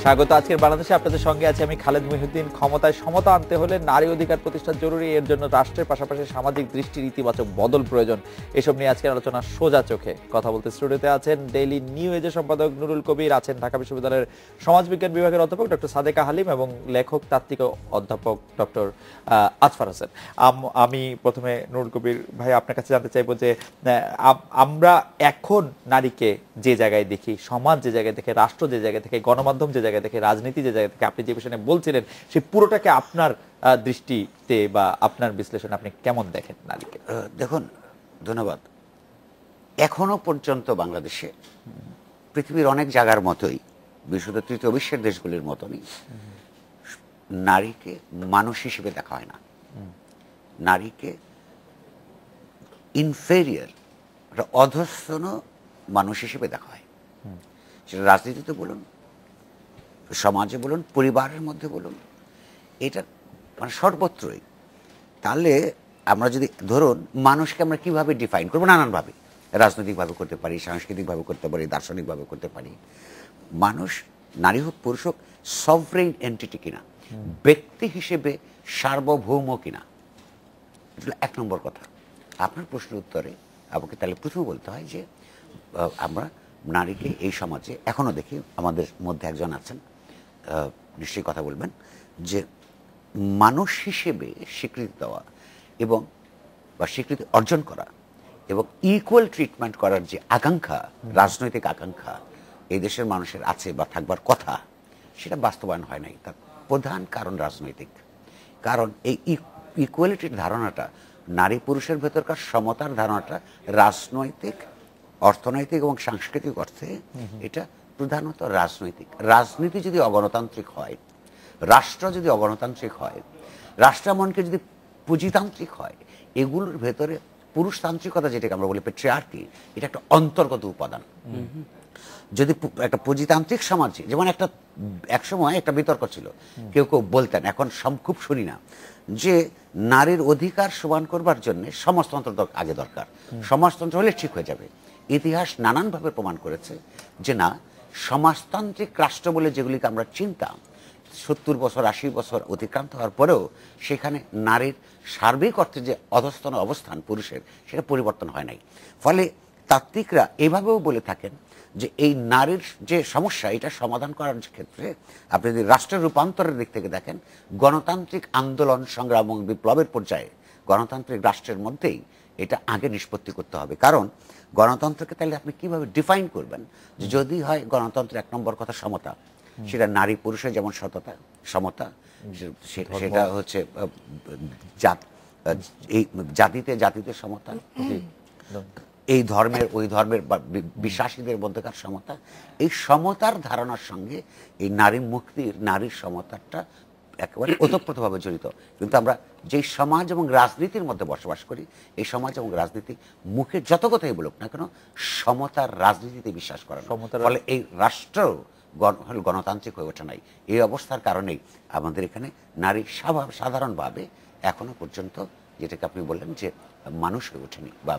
স্বাগত। আজকের বাংলাদেশে আপনাদের সঙ্গে আছে আমি খালেদ মহিউদ্দিন। ক্ষমতায় সমতা আনতে হলে নারী অধিকার প্রতিষ্ঠা জরুরি, এর জন্য রাষ্ট্রের পাশাপাশি সামাজিক দৃষ্টির ইতিবাচক বদল প্রয়োজন। এসব নিয়ে আজকের আলোচনা সোজা চোখে। কথা বলতে স্টুডিওতে আছেন ডেইলি নিউ এজের সম্পাদক নুরুল কবির, আছেন ঢাকা বিশ্ববিদ্যালয়ের সমাজবিজ্ঞান বিভাগের অধ্যাপক ডক্টর সাদেকা হালিম এবং লেখক তাত্ত্বিক অধ্যাপক ডক্টর আজফার হোসেন। আমি প্রথমে নুরুল কবির ভাই আপনার কাছে জানতে চাইবো যে আমরা এখন নারীকে যে জায়গায় দেখি, সমাজ যে জায়গায় দেখে, রাষ্ট্র যে জায়গায় থেকে, গণমাধ্যম যে জায়গায় থেকে, রাজনীতি যে জায়গা থেকে, আপনি যে বিষয়ে বলছিলেন সেই পুরোটাকে আপনার দৃষ্টিতে বা আপনার বিশ্লেষণে আপনি কেমন দেখেন নারীকে? দেখুন, ধন্যবাদ। এখনো পর্যন্ত বাংলাদেশে পৃথিবীর অনেক জায়গার মতোই, বিশেষত তৃতীয় বিশ্বের দেশগুলির মতনই, নারীকে মানুষ হিসেবে দেখা হয় না। নারীকে ইনফেরিয়র, অধস্তন মানুষ হিসেবে দেখা হয়। সেটা রাজনীতিতে বলুন, সমাজে বলুন, পরিবারের মধ্যে বলুন, এটা মানে সর্বত্রই। তাহলে আমরা যদি ধরুন মানুষকে আমরা কিভাবে ডিফাইন করবো, নানানভাবে, রাজনৈতিকভাবে করতে পারি, সাংস্কৃতিকভাবে করতে পারি, দার্শনিকভাবে করতে পারি। মানুষ, নারী হোক পুরুষ হোক, সভরেইন এন্টিটি কিনা, ব্যক্তি হিসেবে সার্বভৌম কিনা, এটা এক নম্বর কথা। আপনার প্রশ্নের উত্তরে আমাকে তাহলে প্রথমে বলতে হয় যে আমরা নারীকে এই সমাজে এখনো দেখি, আমাদের মধ্যে একজন আছেন নিশ্চয়ই কথা বলবেন, যে মানুষ হিসেবে স্বীকৃতি দেওয়া এবং বা স্বীকৃতি অর্জন করা এবং ইকুয়াল ট্রিটমেন্ট করার যে আকাঙ্ক্ষা, রাজনৈতিক আকাঙ্ক্ষা এই দেশের মানুষের আছে বা থাকবার কথা, সেটা বাস্তবায়ন হয় নাই। তার প্রধান কারণ রাজনৈতিক। কারণ এই ইকুয়ালিটির ধারণাটা, নারী পুরুষের ভেতরকার সমতার ধারণাটা রাজনৈতিক, অর্থনৈতিক এবং সাংস্কৃতিক অর্থে এটা প্রধানত রাজনৈতিক। রাজনীতি যদি অগণতান্ত্রিক হয়, রাষ্ট্র যদি অগণতান্ত্রিক হয়, রাষ্ট্রামনকে যদি পুঁজিতান্ত্রিক হয়, এগুলোর ভেতরে পুরুষতান্ত্রিকতা, যেটাকে আমরা বলি পেট্রিয়ার্কি, এটা একটা অন্তর্গত উপাদান। যদি একটা পুঁজিতান্ত্রিক সমাজে, যেমন এক সময় একটা বিতর্ক ছিল, কেউ কেউ বলতেন, এখন খুব শুনি না, যে নারীর অধিকার সমান করবার জন্য সমাজতন্ত্র আগে দরকার, সমাজতন্ত্র হলে ঠিক হয়ে যাবে। ইতিহাস নানানভাবে প্রমাণ করেছে যে না, সমাজতান্ত্রিক রাষ্ট্র বলে যেগুলিকে আমরা চিনতাম, 70 বছর 80 বছর অতিক্রান্ত হওয়ার পরেও সেখানে নারীর সার্বিক অর্থে যে অধস্তন অবস্থান পুরুষের, সেটা পরিবর্তন হয় নাই। ফলে তাত্ত্বিকরা এভাবেও বলে থাকেন যে এই নারীর যে সমস্যা, এটা সমাধান করার ক্ষেত্রে আপনি যদি রাষ্ট্রের রূপান্তরের দিক থেকে দেখেন, গণতান্ত্রিক আন্দোলন, সংগ্রাম এবং বিপ্লবের পর্যায়ে গণতান্ত্রিক রাষ্ট্রের মধ্যেই এটা আগে নিষ্পত্তি করতে হবে। কারণ গণতন্ত্রকে তাহলে আপনি কিভাবে ডিফাইন করবেন? যে যদি হয় গণতন্ত্রের এক নম্বর কথা সমতা, সেটা নারী পুরুষের যেমন সমতা, সেটা হচ্ছে এই জাতিতে সমতা, এই ধর্মের ওই ধর্মের বিশ্বাসীদের মধ্যকার সমতা, এই সমতার ধারণার সঙ্গে এই নারী মুক্তির, নারীর সমতাটা একেবারে ওতপ্রোতভাবে জড়িত। কিন্তু আমরা যেই সমাজ এবং রাজনীতির মধ্যে বসবাস করি, এই সমাজ এবং রাজনীতি মুখে যত কথাই বলুক না কেন, সমতার রাজনীতিতে বিশ্বাস করে। ফলে এই রাষ্ট্র গণতান্ত্রিক হয়ে ওঠে নাই। এই অবস্থার কারণেই আমাদের এখানে নারী সাধারণভাবে এখনো পর্যন্ত, যেটাকে আপনি বললেন যে মানুষ হয়ে ওঠেনি বা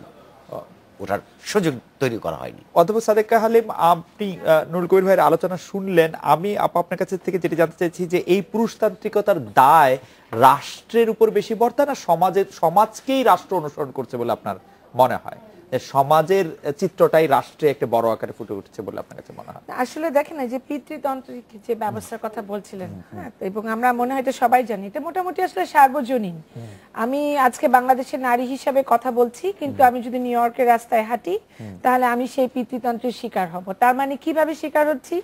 ওটার সুযোগ তৈরি করা হয়নি। অধ্যাপক সাদেকা হালিম, আপনি নুরুল কবির ভাইয়ের আলোচনা শুনলেন। আমি আপনার কাছে থেকে যেটা জানতে চাইছি যে এই পুরুষতান্ত্রিকতার দায় রাষ্ট্রের উপর বেশি বর্তায় না সমাজকেই রাষ্ট্র অনুসরণ করছে বলে আপনার মনে হয়? সমাজের চিত্রটাই রাষ্ট্রে একটা বড় আকারে ফুটে উঠছে বলে আপনার কাছে মনে হয়? আসলে দেখেন, যে পিতৃতান্ত্রিক যে ব্যবস্থার কথা বলছিলেন, হ্যাঁ, এবং আমরা মনে হয় এটা সবাই জানি, এটা মোটামুটি আসলে সার্বজনীন। আমি আজকে বাংলাদেশের নারী হিসাবে কথা বলছি, কিন্তু আমি যদি নিউ ইয়র্কের রাস্তায় হাঁটি, তাহলে আমি সেই পিতৃতন্ত্রের শিকার হব। তার মানে কিভাবে শিকার হচ্ছি?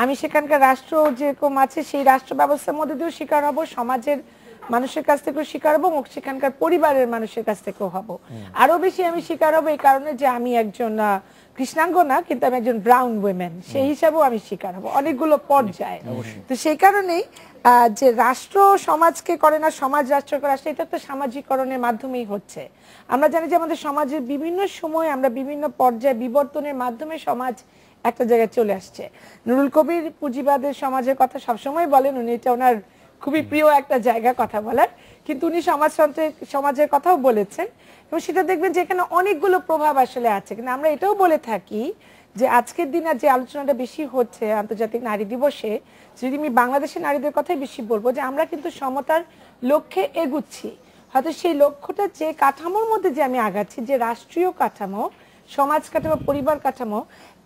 আমি সেখানকার রাষ্ট্র যেরকম আছে সেই রাষ্ট্র ব্যবস্থার মধ্যে দিয়েও শিকার হব, সমাজের মানুষের কাছ থেকেও শিকার হবো, সেখানকার পরিবারের মানুষের কাছ থেকেও হব। আরো বেশি আমি শিকার হবো এই কারণে যে আমি একজন কৃষ্ণাঙ্গ না, কিন্তু আমি একজন ব্রাউন উইমেন, সেই হিসাবেও আমি শিকার হবো অনেকগুলো পর্যায়ে। তো সেই কারণেই যে রাষ্ট্র সমাজকে করে না, সমাজ রাষ্ট্র করে আসলে, এটা তো সামাজিকরণের মাধ্যমেই হচ্ছে। আমরা জানি যে আমাদের সমাজের বিভিন্ন সময় আমরা বিভিন্ন পর্যায়ে বিবর্তনের মাধ্যমে সমাজ একটা জায়গায় চলে আসছে। নুরুল কবির পুঁজিবাদের সমাজের কথা সবসময় বলেন, উনি এটা ওনার খুবই প্রিয় একটা জায়গা কথা বলার, কিন্তু উনি সমাজের কথাও বলেছেন, এবং সেটা দেখবেন যে এখানে অনেকগুলো প্রভাব আসলে আছে। কিন্তু আমরা এটাও বলে থাকি যে আজকের দিনে যে আলোচনাটা বেশি হচ্ছে আন্তর্জাতিক নারী দিবসে, যদি আমি বাংলাদেশের নারীদের কথাই বেশি বলবো, যে আমরা কিন্তু সমতার লক্ষ্যে এগুচ্ছি। হয়তো সেই লক্ষ্যটা যে কাঠামোর মধ্যে যে আমি আগাচ্ছি, যে রাষ্ট্রীয় কাঠামো, সমাজ কাঠামো, পরিবার কাঠামো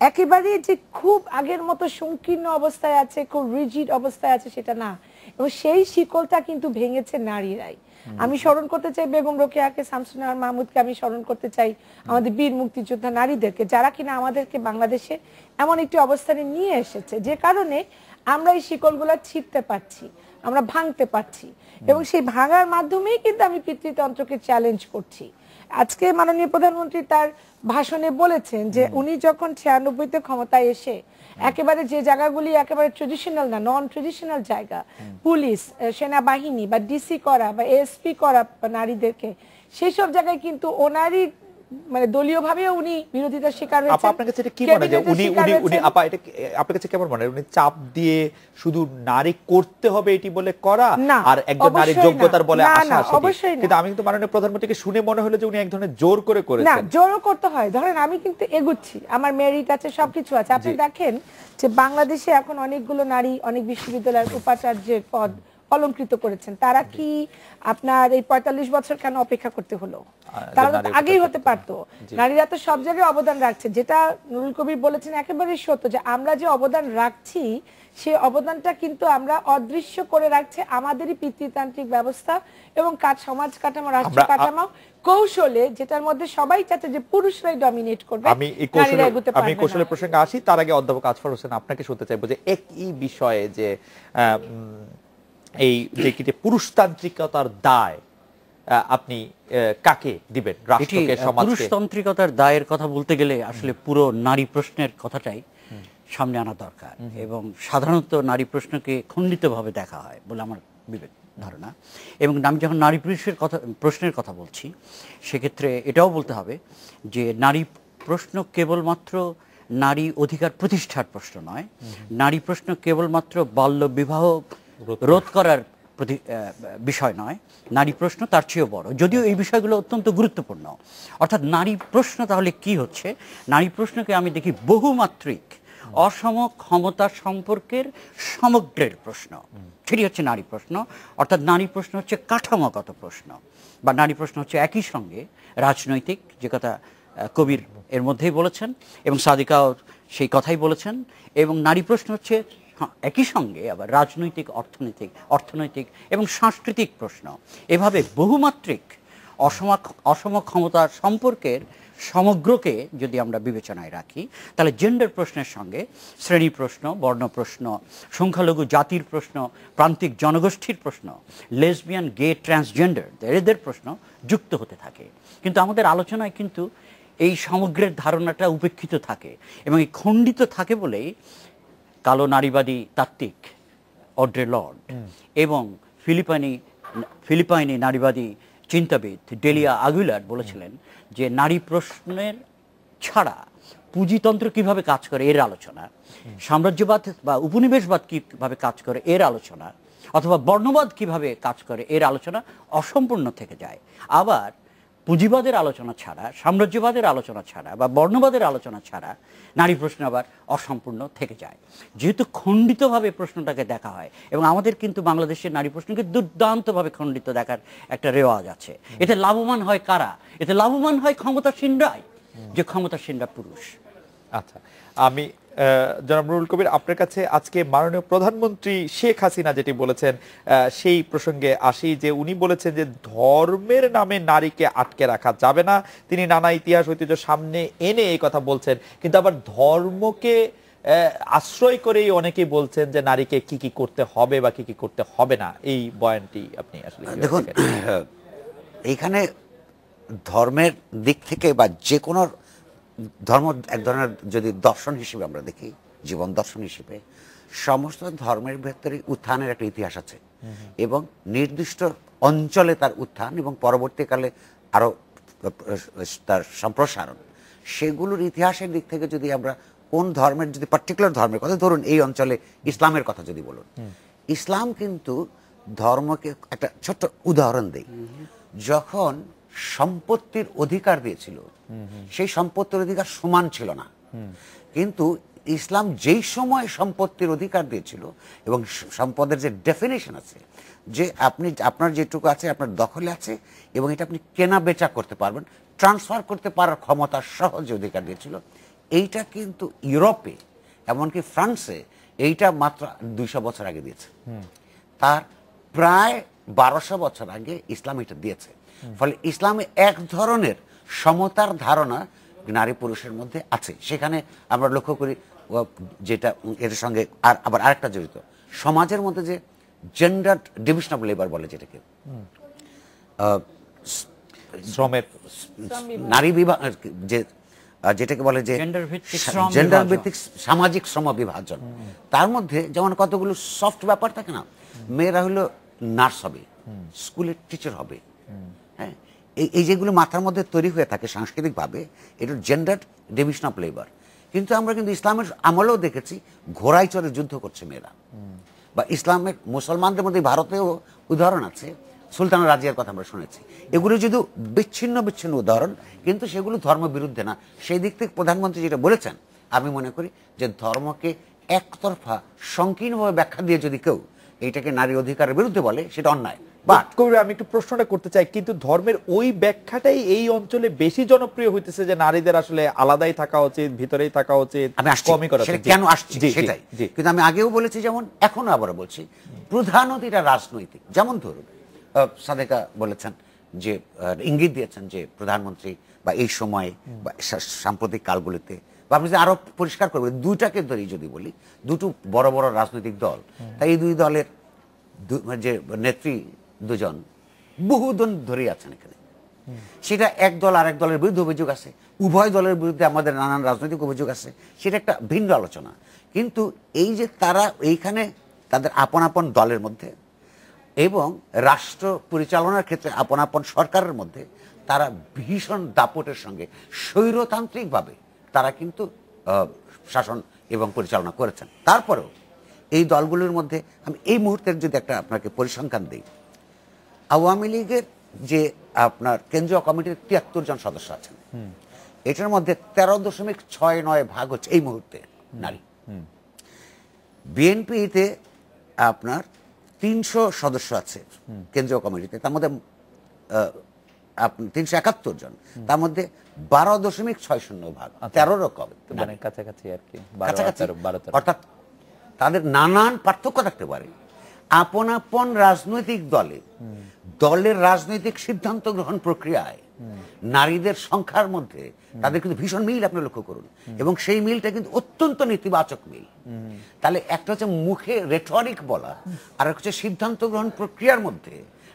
একেবারে যে খুব আগের মতো সংকীর্ণ অবস্থায় আছে, খুব রিজিড অবস্থায় আছে সেটা না, এবং সেই শিকলটা কিন্তু ভেঙেছে নারীরাই। আমি স্মরণ করতে চাই বেগম রোকেয়াকে, শামসুন্নাহার মাহমুদকে, আমি স্মরণ করতে চাই আমাদের বীর মুক্তিযোদ্ধা নারীদেরকে, যারা কিনা আমাদেরকে বাংলাদেশে এমন একটি অবস্থানে নিয়ে এসেছে যে কারণে আমরা এই শিকলগুলো ছিঁড়তে পারছি, আমরা ভাঙতে পারছি, এবং সেই ভাঙার মাধ্যমেই কিন্তু আমি পিতৃতন্ত্রকে চ্যালেঞ্জ করছি। আজকে মাননীয় প্রধানমন্ত্রী তার ভাষণে বলেছেন যে উনি যখন 96-তে ক্ষমতায় এসে একেবারে যে জায়গাগুলি একেবারে ট্রেডিশনাল না, নন ট্রেডিশনাল জায়গা, পুলিশ, সেনাবাহিনী বা ডিসি করা বা এসপি করা নারীদেরকে, সেই সব জায়গায় কিন্তু ওনারই মানে দলীয়ভাবে উনি বিরোধিতার শিকার হয়েছেন। আপা আপনার কাছে এটা কি মনে হয় উনি আপা এটা আপনার কাছে কেমন মনে হয়, উনি চাপ দিয়ে শুধু নারী করতে হবে এটি বলে করা, আর একজন নারীর যোগ্যতার বলে আশা? কিন্তু আমি কিন্তু মাননীয় প্রধানমন্ত্রীকে শুনে মনে হলো যে উনি এক ধরনের জোর করে করেছেন। না, জোরও করতে হয়। ধরেন আমি কিন্তু এগুচ্ছি, আমার মেরিট আছে, সবকিছু আছে। আপনি দেখেন যে বাংলাদেশে এখন অনেকগুলো নারী অনেক বিশ্ববিদ্যালয়ের উপাচার্যের পদ অলংকৃত করেছেন। তারা কি আপনার এই 45 বছর কেন অপেক্ষা করতে হলো? তারা তো আগেই হতে পারতো। নারীরা তো সব জায়গায় অবদান রাখছে, যেটা নুরুল কবির বলেছেন একেবারেই সত্য, যে আমরা যে অবদান রাখছি সেই অবদানটা কিন্তু আমরা অদৃশ্য করে রাখছে আমাদেরই পিতৃতান্ত্রিক ব্যবস্থা এবং সমাজ কাঠামো, রাষ্ট্র কাঠামো কৌশলে, যেটার মধ্যে সবাই চাচ্ছে যে পুরুষরাই ডমিনেট করবে। আমি এই কৌশলের প্রসঙ্গে আসি, তার আগে অধ্যাপক আজফর হোসেন আপনাকে শুনতে চাইবো যে একই বিষয়ে যে এই যে পুরুষতান্ত্রিকতার দায় আপনি কাকে দিবেন, রাষ্ট্রকে, সমাজকে? পুরুষতান্ত্রিকতার দায়ের কথা বলতে গেলে আসলে পুরো নারী প্রশ্নের কথাটাই সামনে আনা দরকার, এবং সাধারণত নারী প্রশ্নকে খণ্ডিতভাবে দেখা হয় বলে আমার বিবেক ধারণা। এবং আমি যখন নারী প্রশ্নের কথা বলছি, সেক্ষেত্রে এটাও বলতে হবে যে নারী প্রশ্ন কেবলমাত্র নারী অধিকার প্রতিষ্ঠার প্রশ্ন নয়, নারী প্রশ্ন কেবলমাত্র বাল্য বিবাহ রোধ করার বিষয় নয়, নারী প্রশ্ন তার চেয়েও বড়, যদিও এই বিষয়গুলো অত্যন্ত গুরুত্বপূর্ণ। অর্থাৎ নারী প্রশ্ন তাহলে কি হচ্ছে? নারী প্রশ্নকে আমি দেখি বহুমাত্রিক অসম ক্ষমতা সম্পর্কের সমগ্রের প্রশ্ন, সেটি হচ্ছে নারী প্রশ্ন। অর্থাৎ নারী প্রশ্ন হচ্ছে কাঠামোগত প্রশ্ন, বা নারী প্রশ্ন হচ্ছে একই সঙ্গে রাজনৈতিক, যে কথা কবির এর মধ্যেই বলেছেন এবং সাদিকাও সেই কথাই বলেছেন, এবং নারী প্রশ্ন হচ্ছে একই সঙ্গে আবার রাজনৈতিক, অর্থনৈতিক এবং সাংস্কৃতিক প্রশ্ন। এভাবে বহুমাত্রিক অসম ক্ষমতার সম্পর্কের সমগ্রকে যদি আমরা বিবেচনায় রাখি, তাহলে জেন্ডার প্রশ্নের সঙ্গে শ্রেণী প্রশ্ন, বর্ণ প্রশ্ন, সংখ্যালঘু জাতির প্রশ্ন, প্রান্তিক জনগোষ্ঠীর প্রশ্ন, লেসবিয়ান, গে, ট্রান্সজেন্ডার এদের প্রশ্ন যুক্ত হতে থাকে। কিন্তু আমাদের আলোচনায় কিন্তু এই সমগ্রের ধারণাটা উপেক্ষিত থাকে, এবং এই খণ্ডিত থাকে বলেই কালো নারীবাদী তাত্ত্বিক অড্রে লর্ড এবং ফিলিপাইনি নারীবাদী চিন্তাবিদ ডেলিয়া আগুইলার বলেছিলেন যে নারী প্রশ্নের ছাড়া পুঁজিতন্ত্র কিভাবে কাজ করে এর আলোচনা, সাম্রাজ্যবাদ বা উপনিবেশবাদ কিভাবে কাজ করে এর আলোচনা, অথবা বর্ণবাদ কিভাবে কাজ করে এর আলোচনা অসম্পূর্ণ থেকে যায়। আবার পুঁজিবাদের আলোচনা ছাড়া, সাম্রাজ্যবাদের আলোচনা ছাড়া বা বর্ণবাদের আলোচনা ছাড়া নারী প্রশ্ন আবার অসম্পূর্ণ থেকে যায়। যেহেতু খণ্ডিতভাবে প্রশ্নটাকে দেখা হয়, এবং আমাদের কিন্তু বাংলাদেশের নারী প্রশ্নকে দুর্দান্তভাবে খণ্ডিত দেখার একটা রেওয়াজ আছে। এতে লাভবান হয় কারা? এতে লাভবান হয় ক্ষমতাসীনরাই, যে ক্ষমতাসীনরা পুরুষ। আচ্ছা, আমি জনাব নুরুল কবির আপনার কাছে আজকে মাননীয় প্রধানমন্ত্রী শেখ হাসিনা যেটি বলেছেন সেই প্রসঙ্গে আসি, যে উনি বলেছেন যে ধর্মের নামে নারীকে আটকে রাখা যাবে না। তিনি নানা ইতিহাস ঐতিহ্য সামনে এনে এই কথা বলছেন, কিন্তু আবার ধর্মকে আশ্রয় করেই অনেকেই বলছেন যে নারীকে কি কি করতে হবে বা কি কি করতে হবে না। এই বয়ানটি আপনি আসলে দেখুন, এইখানে ধর্মের দিক থেকে বা যে কোনো ধর্ম এক ধরনের যদি দর্শন হিসেবে আমরা দেখি, জীবন দর্শন হিসেবে, সমস্ত ধর্মের ভেতরে উত্থানের একটা ইতিহাস আছে, এবং নির্দিষ্ট অঞ্চলে তার উত্থান এবং পরবর্তীকালে আরো তার সম্প্রসারণ, সেগুলোর ইতিহাসের দিক থেকে যদি আমরা কোন ধর্মের, যদি পার্টিকুলার ধর্মের কথা ধরুন, এই অঞ্চলে ইসলামের কথা যদি বলুন, ইসলাম কিন্তু ধর্মকে একটা ছোট্ট উদাহরণ দেই। যখন সম্পত্তির অধিকার দিয়েছিল, সেই সম্পত্তির অধিকার সমান ছিল না। কিন্তু ইসলাম যেই সময় সম্পত্তির অধিকার দিয়েছিল এবং সম্পদের যে ডেফিনেশন আছে, যে আপনি আপনার যেটুকু আছে আপনার দখলে আছে এবং এটা আপনি কেনা বেচা করতে পারবেন, ট্রান্সফার করতে পারার ক্ষমতা সহজে অধিকার দিয়েছিল, এইটা কিন্তু ইউরোপে এমনকি ফ্রান্সে এইটা মাত্র 200 বছর আগে দিয়েছে। তার প্রায় 1200 বছর আগে ইসলাম এটা দিয়েছে। ফলে ইসলামে এক ধরনের সমতার ধারণা নারী পুরুষের মধ্যে আছে। সেখানে আমরা লক্ষ্য করি যেটা এর সঙ্গে আবার আরেকটা জড়িত, সমাজের মধ্যে যে জেন্ডার ডিভিশন অফ লেবার বলে যেটাকে, শ্রমের নারী বিভাগ, যে যেটাকে বলে যে জেন্ডার ভিত্তিক সামাজিক শ্রম বিভাজন, তার মধ্যে যেমন কতগুলো সফট ব্যাপার থাকে না, মেয়েরা হলো নার্স হবে, স্কুলের টিচার হবে, হ্যাঁ, এই যেগুলো মাথার মধ্যে তৈরি হয়ে থাকে সাংস্কৃতিকভাবে, এটা জেন্ডার ডিভিশন অফ লেবার। কিন্তু আমরা কিন্তু ইসলামের আমলেও দেখেছি ঘোড়ায় চড়ে যুদ্ধ করছে মেয়েরা, বা ইসলামের মুসলমানদের মধ্যে ভারতেও উদাহরণ আছে, সুলতানা রাজিয়ার কথা আমরা শুনেছি। এগুলো যদি বিচ্ছিন্ন বিচ্ছিন্ন উদাহরণ, কিন্তু সেগুলো ধর্ম বিরুদ্ধে না। সেই দিক থেকে প্রধানমন্ত্রী যেটা বলেছেন, আমি মনে করি যে ধর্মকে একতরফা সংকীর্ণভাবে ব্যাখ্যা দিয়ে যদি কেউ এইটাকে নারী অধিকারের বিরুদ্ধে বলে, সেটা অন্যায়। বাট আমি একটু প্রশ্নটা করতে চাই, কিন্তু ধর্মের ওই ব্যাখ্যাটাই এই অঞ্চলে বেশি জনপ্রিয় হইতেছে যে নারীদের আসলে আলাদাই থাকা উচিত, ভিতরেই থাকা উচিত, আমি কমই করা উচিত। কেন আসছি সেটাই। কিন্তু আমি আগেও বলেছি, যেমন এখনো আবারও বলছি, প্রধানত এটা রাজনৈতিক। যেমন ধরুন সাদেকা বলেছেন যে ইঙ্গিত দিয়েছেন যে প্রধানমন্ত্রী বা এই সময়ে বা সাম্প্রতিক কালগুলিতে, বা আপনি যে আরো পরিষ্কার করবেন, দুইটাকে ধরেই যদি বলি, দুটো বড় বড় রাজনৈতিক দল, তাই এই দুই দলের যে নেত্রী দুজন বহুদিন ধরেই আছেন এখানে। সেটা এক দল আর এক দলের বিরুদ্ধে অভিযোগ আছে, উভয় দলের বিরুদ্ধে আমাদের নানান রাজনৈতিক অভিযোগ আছে, সেটা একটা ভিন্ন আলোচনা। কিন্তু এই যে তারা এইখানে তাদের আপন আপন দলের মধ্যে এবং রাষ্ট্র পরিচালনার ক্ষেত্রে আপন আপন সরকারের মধ্যে তারা ভীষণ দাপটের সঙ্গে স্বৈরতান্ত্রিকভাবে তারা কিন্তু শাসন এবং পরিচালনা করেছেন। তারপরেও এই দলগুলোর মধ্যে আমি এই মুহূর্তের যদি একটা আপনাকে পরিসংখ্যান দিই, আওয়ামী লীগের যে আপনার কেন্দ্রীয় কমিটির 73 জন সদস্য আছেন, এটার মধ্যে 13.69% হচ্ছে এই মুহূর্তে নারী। বিএনপিতে আপনার 300 সদস্য আছে কেন্দ্রীয় কমিটিতে, তার মধ্যে 371 জন, তার মধ্যে 12.60%, 13 কম, মানে কাছাকাছি আর কি, অর্থাৎ তাদের নানান পার্থক্য থাকতে পারে। আপন আপন রাজনৈতিক দলের রাজনৈতিক সিদ্ধান্ত গ্রহণ প্রক্রিয়ায় নারীদের সংখ্যার মধ্যে তাদের কিন্তু ভীষণ মিল আপনি লক্ষ্য করুন, এবং সেই মিলটা কিন্তু অত্যন্ত নেতিবাচক মিল। তাহলে একটা হচ্ছে মুখে রেটরিক বলা, আর হচ্ছে সিদ্ধান্ত গ্রহণ প্রক্রিয়ার মধ্যে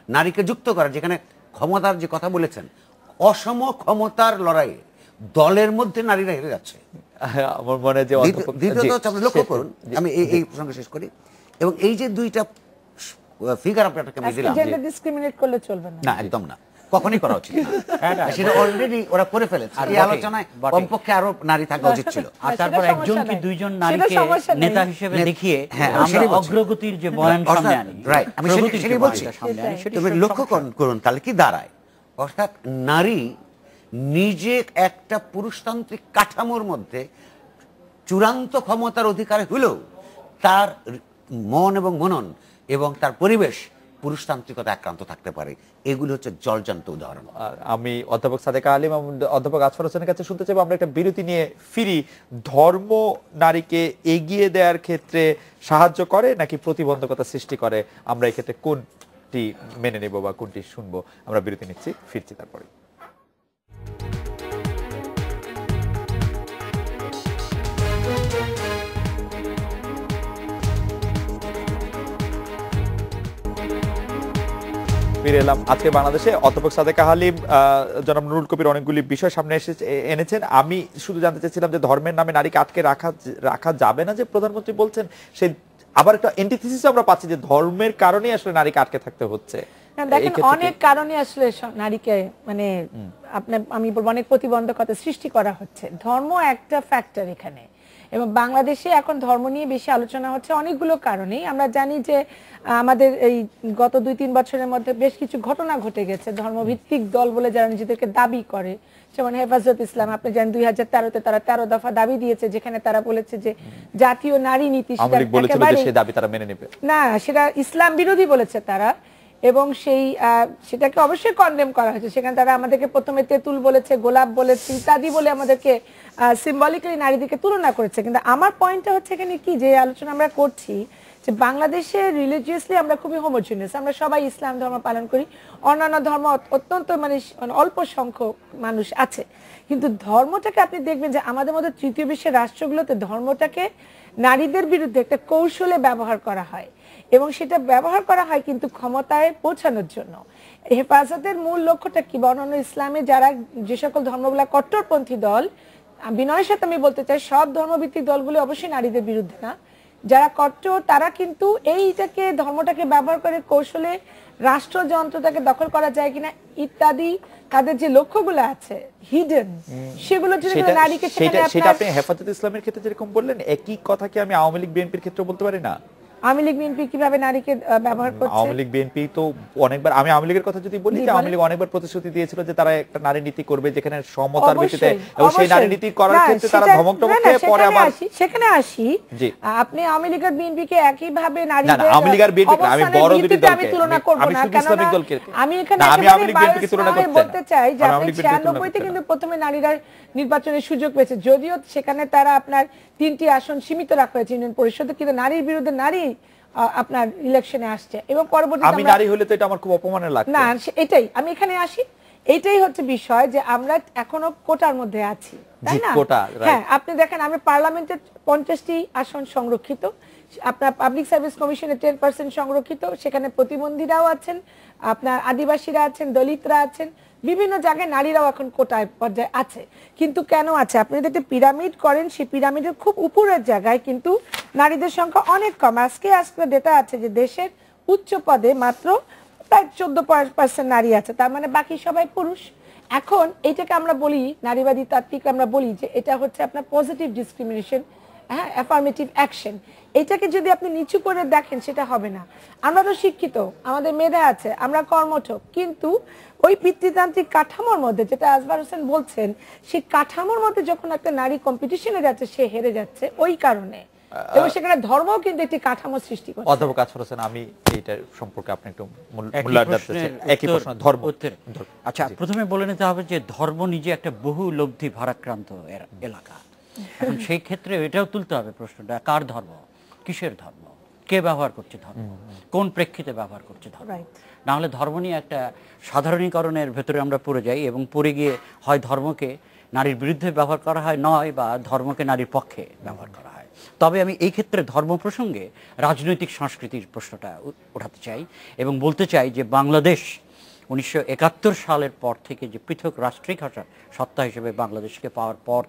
নারীকে যুক্ত করা, যেখানে ক্ষমতার যে কথা বলেছেন, অসম ক্ষমতার লড়াইয়ে দলের মধ্যে নারীরা হেরে যাচ্ছে। আমার মনে যে দ্বিতীয়ত আপনি লক্ষ্য করুন, আমি এই প্রসঙ্গে শেষ করি, এবং এই যে দুইটা ফিগার আপনাকে আমি দিলাম, জেন্ডার ডিসক্রিমিনেট করলে চলবে না, না একদম না, কখনই করা উচিত না। সেটা অলরেডি ওরা করে ফেলেছে। এই আলোচনায় কমপক্ষে আরো নারী থাকা উচিত ছিল। আর তারপর একজন কি দুইজন নারীকে নেতা হিসেবে দেখিয়ে আমরা অগ্রগতির যে বয়ান সামনে আনি, রাইট, আমি সেটাই বলছি। তুমি লক্ষ্য করুন তাহলে কি দাঁড়ায়, অর্থাৎ নারী নিজে একটা পুরুষতান্ত্রিক কাঠামোর মধ্যে চূড়ান্ত ক্ষমতার অধিকার হলেও তার মন এবং মনন এবং তার পরিবেশ পুরুষতান্ত্রিকতা আক্রান্ত থাকতে পারে। এগুলো হচ্ছে জলজান্ত উদাহরণ। আমি অধ্যাপক সাদেকা আলিম এবং অধ্যাপক আসফার হোসেনের কাছে শুনতে চাইবো, আমরা একটা বিরতি নিয়ে ফিরি। ধর্ম নারীকে এগিয়ে দেওয়ার ক্ষেত্রে সাহায্য করে নাকি প্রতিবন্ধকতা সৃষ্টি করে? আমরা এই ক্ষেত্রে কোনটি মেনে নেব বা কোনটি শুনবো? আমরা বিরতি নিচ্ছি, ফিরছি তারপরে। ফিরে এলাম। আজকে বাংলাদেশে অধ্যাপক সাদেকা হালিম জনাব নুরুল কবির অনেকগুলি বিষয় সামনে এনেছেন। আমি শুধু জানতে চাইছিলাম যে ধর্মের নামে নারীকে আটকে রাখা যাবে না, যে প্রধানমন্ত্রী বলছেন, সে আবার একটা এন্টিথিসিস আমরা পাচ্ছি যে ধর্মের কারণেই আসলে নারীকে আটকে থাকতে হচ্ছে। দেখেন, অনেক কারণে আসলে নারীকে মানে আমি বলবো অনেক প্রতিবন্ধকতা সৃষ্টি করা হচ্ছে। ধর্ম একটা ফ্যাক্টর এখানে, এবং বাংলাদেশে এখন ধর্ম নিয়ে বেশি আলোচনা হচ্ছে অনেকগুলো কারণেই। আমরা জানি যে আমাদের এই গত 2-3 বছরের মধ্যে বেশ কিছু ঘটনা ঘটে গেছে ধর্মভিত্তিক দল বলে যারা নিজেদেরকে দাবি করে, যেমন হেফাজত ইসলাম। আপনি জানেন 2013-তে তারা 13 দফা দাবি দিয়েছে, যেখানে তারা বলেছে যে জাতীয় নারী নীতি না, সেটা ইসলাম বিরোধী বলেছে তারা, এবং সেটাকে অবশ্যই কনডেম করা হয়েছে। সেখানে তারা আমাদেরকে প্রথমে তেঁতুল বলেছে, গোলাপ বলেছে, ইত্যাদি বলে আমাদেরকে সিম্বলিক্যালি নারীদেরকে তুলনা করেছে। কিন্তু আমার পয়েন্টটা হচ্ছে এখানে কি, যে আলোচনা আমরা করছি যে বাংলাদেশে রিলিজিয়াসলি আমরা খুবই হোমোজিনিয়াস, আমরা সবাই ইসলাম ধর্ম পালন করি, অন্যান্য ধর্ম অত্যন্ত মানে অল্প সংখ্যক মানুষ আছে। কিন্তু ধর্মটাকে আপনি দেখবেন যে আমাদের মধ্যে তৃতীয় বিশ্বের রাষ্ট্রগুলোতে ধর্মটাকে নারীদের বিরুদ্ধে একটা কৌশলে ব্যবহার করা হয়, এবং সেটা ব্যবহার করা হয় কিন্তু ক্ষমতায় পৌঁছানোর জন্য। হেফাজতের মূল লক্ষ্যটা কি, বর্ণনা ইসলামে যারা যে সকল ধর্মগুলা কট্টরপন্থী দল, বিনয়ের সাথে আমি বলতে চাই সব ধর্মভিত্তিক দলগুলো অবশ্যই নারীদের বিরুদ্ধে না, যারা কট্টর তারা কিন্তু এইটাকে ধর্মটাকে ব্যবহার করে কৌশলে রাষ্ট্রযন্ত্রটাকে দখল করা যায় কিনা ইত্যাদি, তাদের যে লক্ষ্যগুলো আছে হিডেন, সেগুলো যদি নারীকে সেটা আপনি হেফাজত ইসলামের ক্ষেত্রে যেরকম বললেন, একই কথা কি আমি আওয়ামী লীগ বিএনপির ক্ষেত্রে বলতে পারি না? আওয়ামী লীগ বিএনপি কিভাবে নারীকে ব্যবহার করছে? আওয়ামী লীগ বিএনপি তো অনেকবার, আমি আওয়ামী লীগের কথা যদি বলি, যে আওয়ামী লীগ অনেকবার প্রতিশ্রুতি দিয়েছিল যে তারা একটা নারী নীতি করবে যেখানে সমতার ভিত্তিতে, এবং সেই নারী নীতি করার ক্ষেত্রে তারা ধমক খেয়ে পরে আবার সেখানে আসি। আপনি আওয়ামী লীগ আর বিএনপি কে একই ভাবে নারীদের, না আওয়ামী লীগ আর বিএনপি আমি বড় দুটি দলকে আমি তুলনা করব না, কারণ আমি এখানে আওয়ামী লীগ বিএনপি কে তুলনা করতে বলতে চাই যে আপনি 96 তে কিন্তু প্রথমে নারীরা নির্বাচনের সুযোগ পেয়েছে, যদিও সেখানে তারা আপনার 3টি আসন সীমিত রাখা হয়েছে ইউনিয়ন পরিষদে, কিন্তু নারীর বিরুদ্ধে নারী আপনার ইলেকশনে আসছে, এবং পরবর্তীতে আমি নারী হলে তো এটা আমার খুব অপমানের লাগতো। না এটাই আমি এখানে আসি, এইটাই হচ্ছে বিষয় যে আমরা এখনো কোটার মধ্যে আছি, তাই না? হ্যাঁ, আপনি দেখেন আমি পার্লামেন্টের 50টি আসন সংরক্ষিত, আপনার পাবলিক সার্ভিস কমিশনে 10% সংরক্ষিত, সেখানে প্রতিবন্ধীরাও আছেন, আপনার আদিবাসীরা আছেন, দলিতরা আছেন, বিভিন্ন জায়গায় নারীরাও এখন কোটায় পর্যায়ে আছে। কিন্তু কেন আছে? আপনি যদি একটা পিরামিড করেন, সেই পিরামিডের খুব উপরের জায়গায় কিন্তু নারীদের সংখ্যা অনেক কম। আজকে ডেটা আছে যে দেশের উচ্চ পদে মাত্র প্রায় 14% নারী আছে, তার মানে বাকি সবাই পুরুষ। এখন এইটাকে আমরা বলি, নারীবাদী তাত্ত্বিক আমরা বলি যে এটা হচ্ছে আপনার পজিটিভ ডিসক্রিমিনেশন, হ্যাঁ, অ্যাফার্মেটিভ অ্যাকশন। এটাকে যদি আপনি নিচু করে দেখেন সেটা হবে না। আমরা তো শিক্ষিত, আমাদের মেধা আছে, আমরা কর্মঠ, কিন্তু ওই পিতৃতান্ত্রিক কাঠামোর মধ্যে, যেটা আসবার হোসেন বলছেন, সেই কাঠামোর মধ্যে যখন একটা নারী কম্পিটিশনে যাচ্ছে, সে হেরে যাচ্ছে ওই কারণে, এবং সেখানে ধর্মও কিন্তু একটি কাঠামো সৃষ্টি করছে। অধ্যাপক আসফার হোসেন, আমি এইটা সম্পর্কে আপনি একটু মূল্যায়ন করতে চাই। একই প্রশ্ন, ধর্ম। আচ্ছা, প্রথমে বলে নিতে হবে যে ধর্ম নিজে একটা বহুলব্ধি ভারাক্রান্ত এলাকা। এখন সেই ক্ষেত্রে এটাও তুলতে হবে প্রশ্নটা, কার ধর্ম, কিসের ধর্ম, কে ব্যবহার করছে ধর্ম, কোন প্রেক্ষিতে ব্যবহার করছে ধর্ম। না হলে ধর্ম নিয়ে একটা সাধারণীকরণের ভেতরে আমরা পড়ে যাই, এবং পড়ে গিয়ে হয় ধর্মকে নারীর বিরুদ্ধে ব্যবহার করা হয়, নয় বা ধর্মকে নারীর পক্ষে ব্যবহার করা হয়। তবে আমি এই ক্ষেত্রে ধর্ম প্রসঙ্গে রাজনৈতিক সংস্কৃতির প্রশ্নটা ওঠাতে চাই, এবং বলতে চাই যে বাংলাদেশ 1971 সালের পর থেকে যে পৃথক রাষ্ট্রিক সত্তা হিসেবে বাংলাদেশকে পাওয়ার পর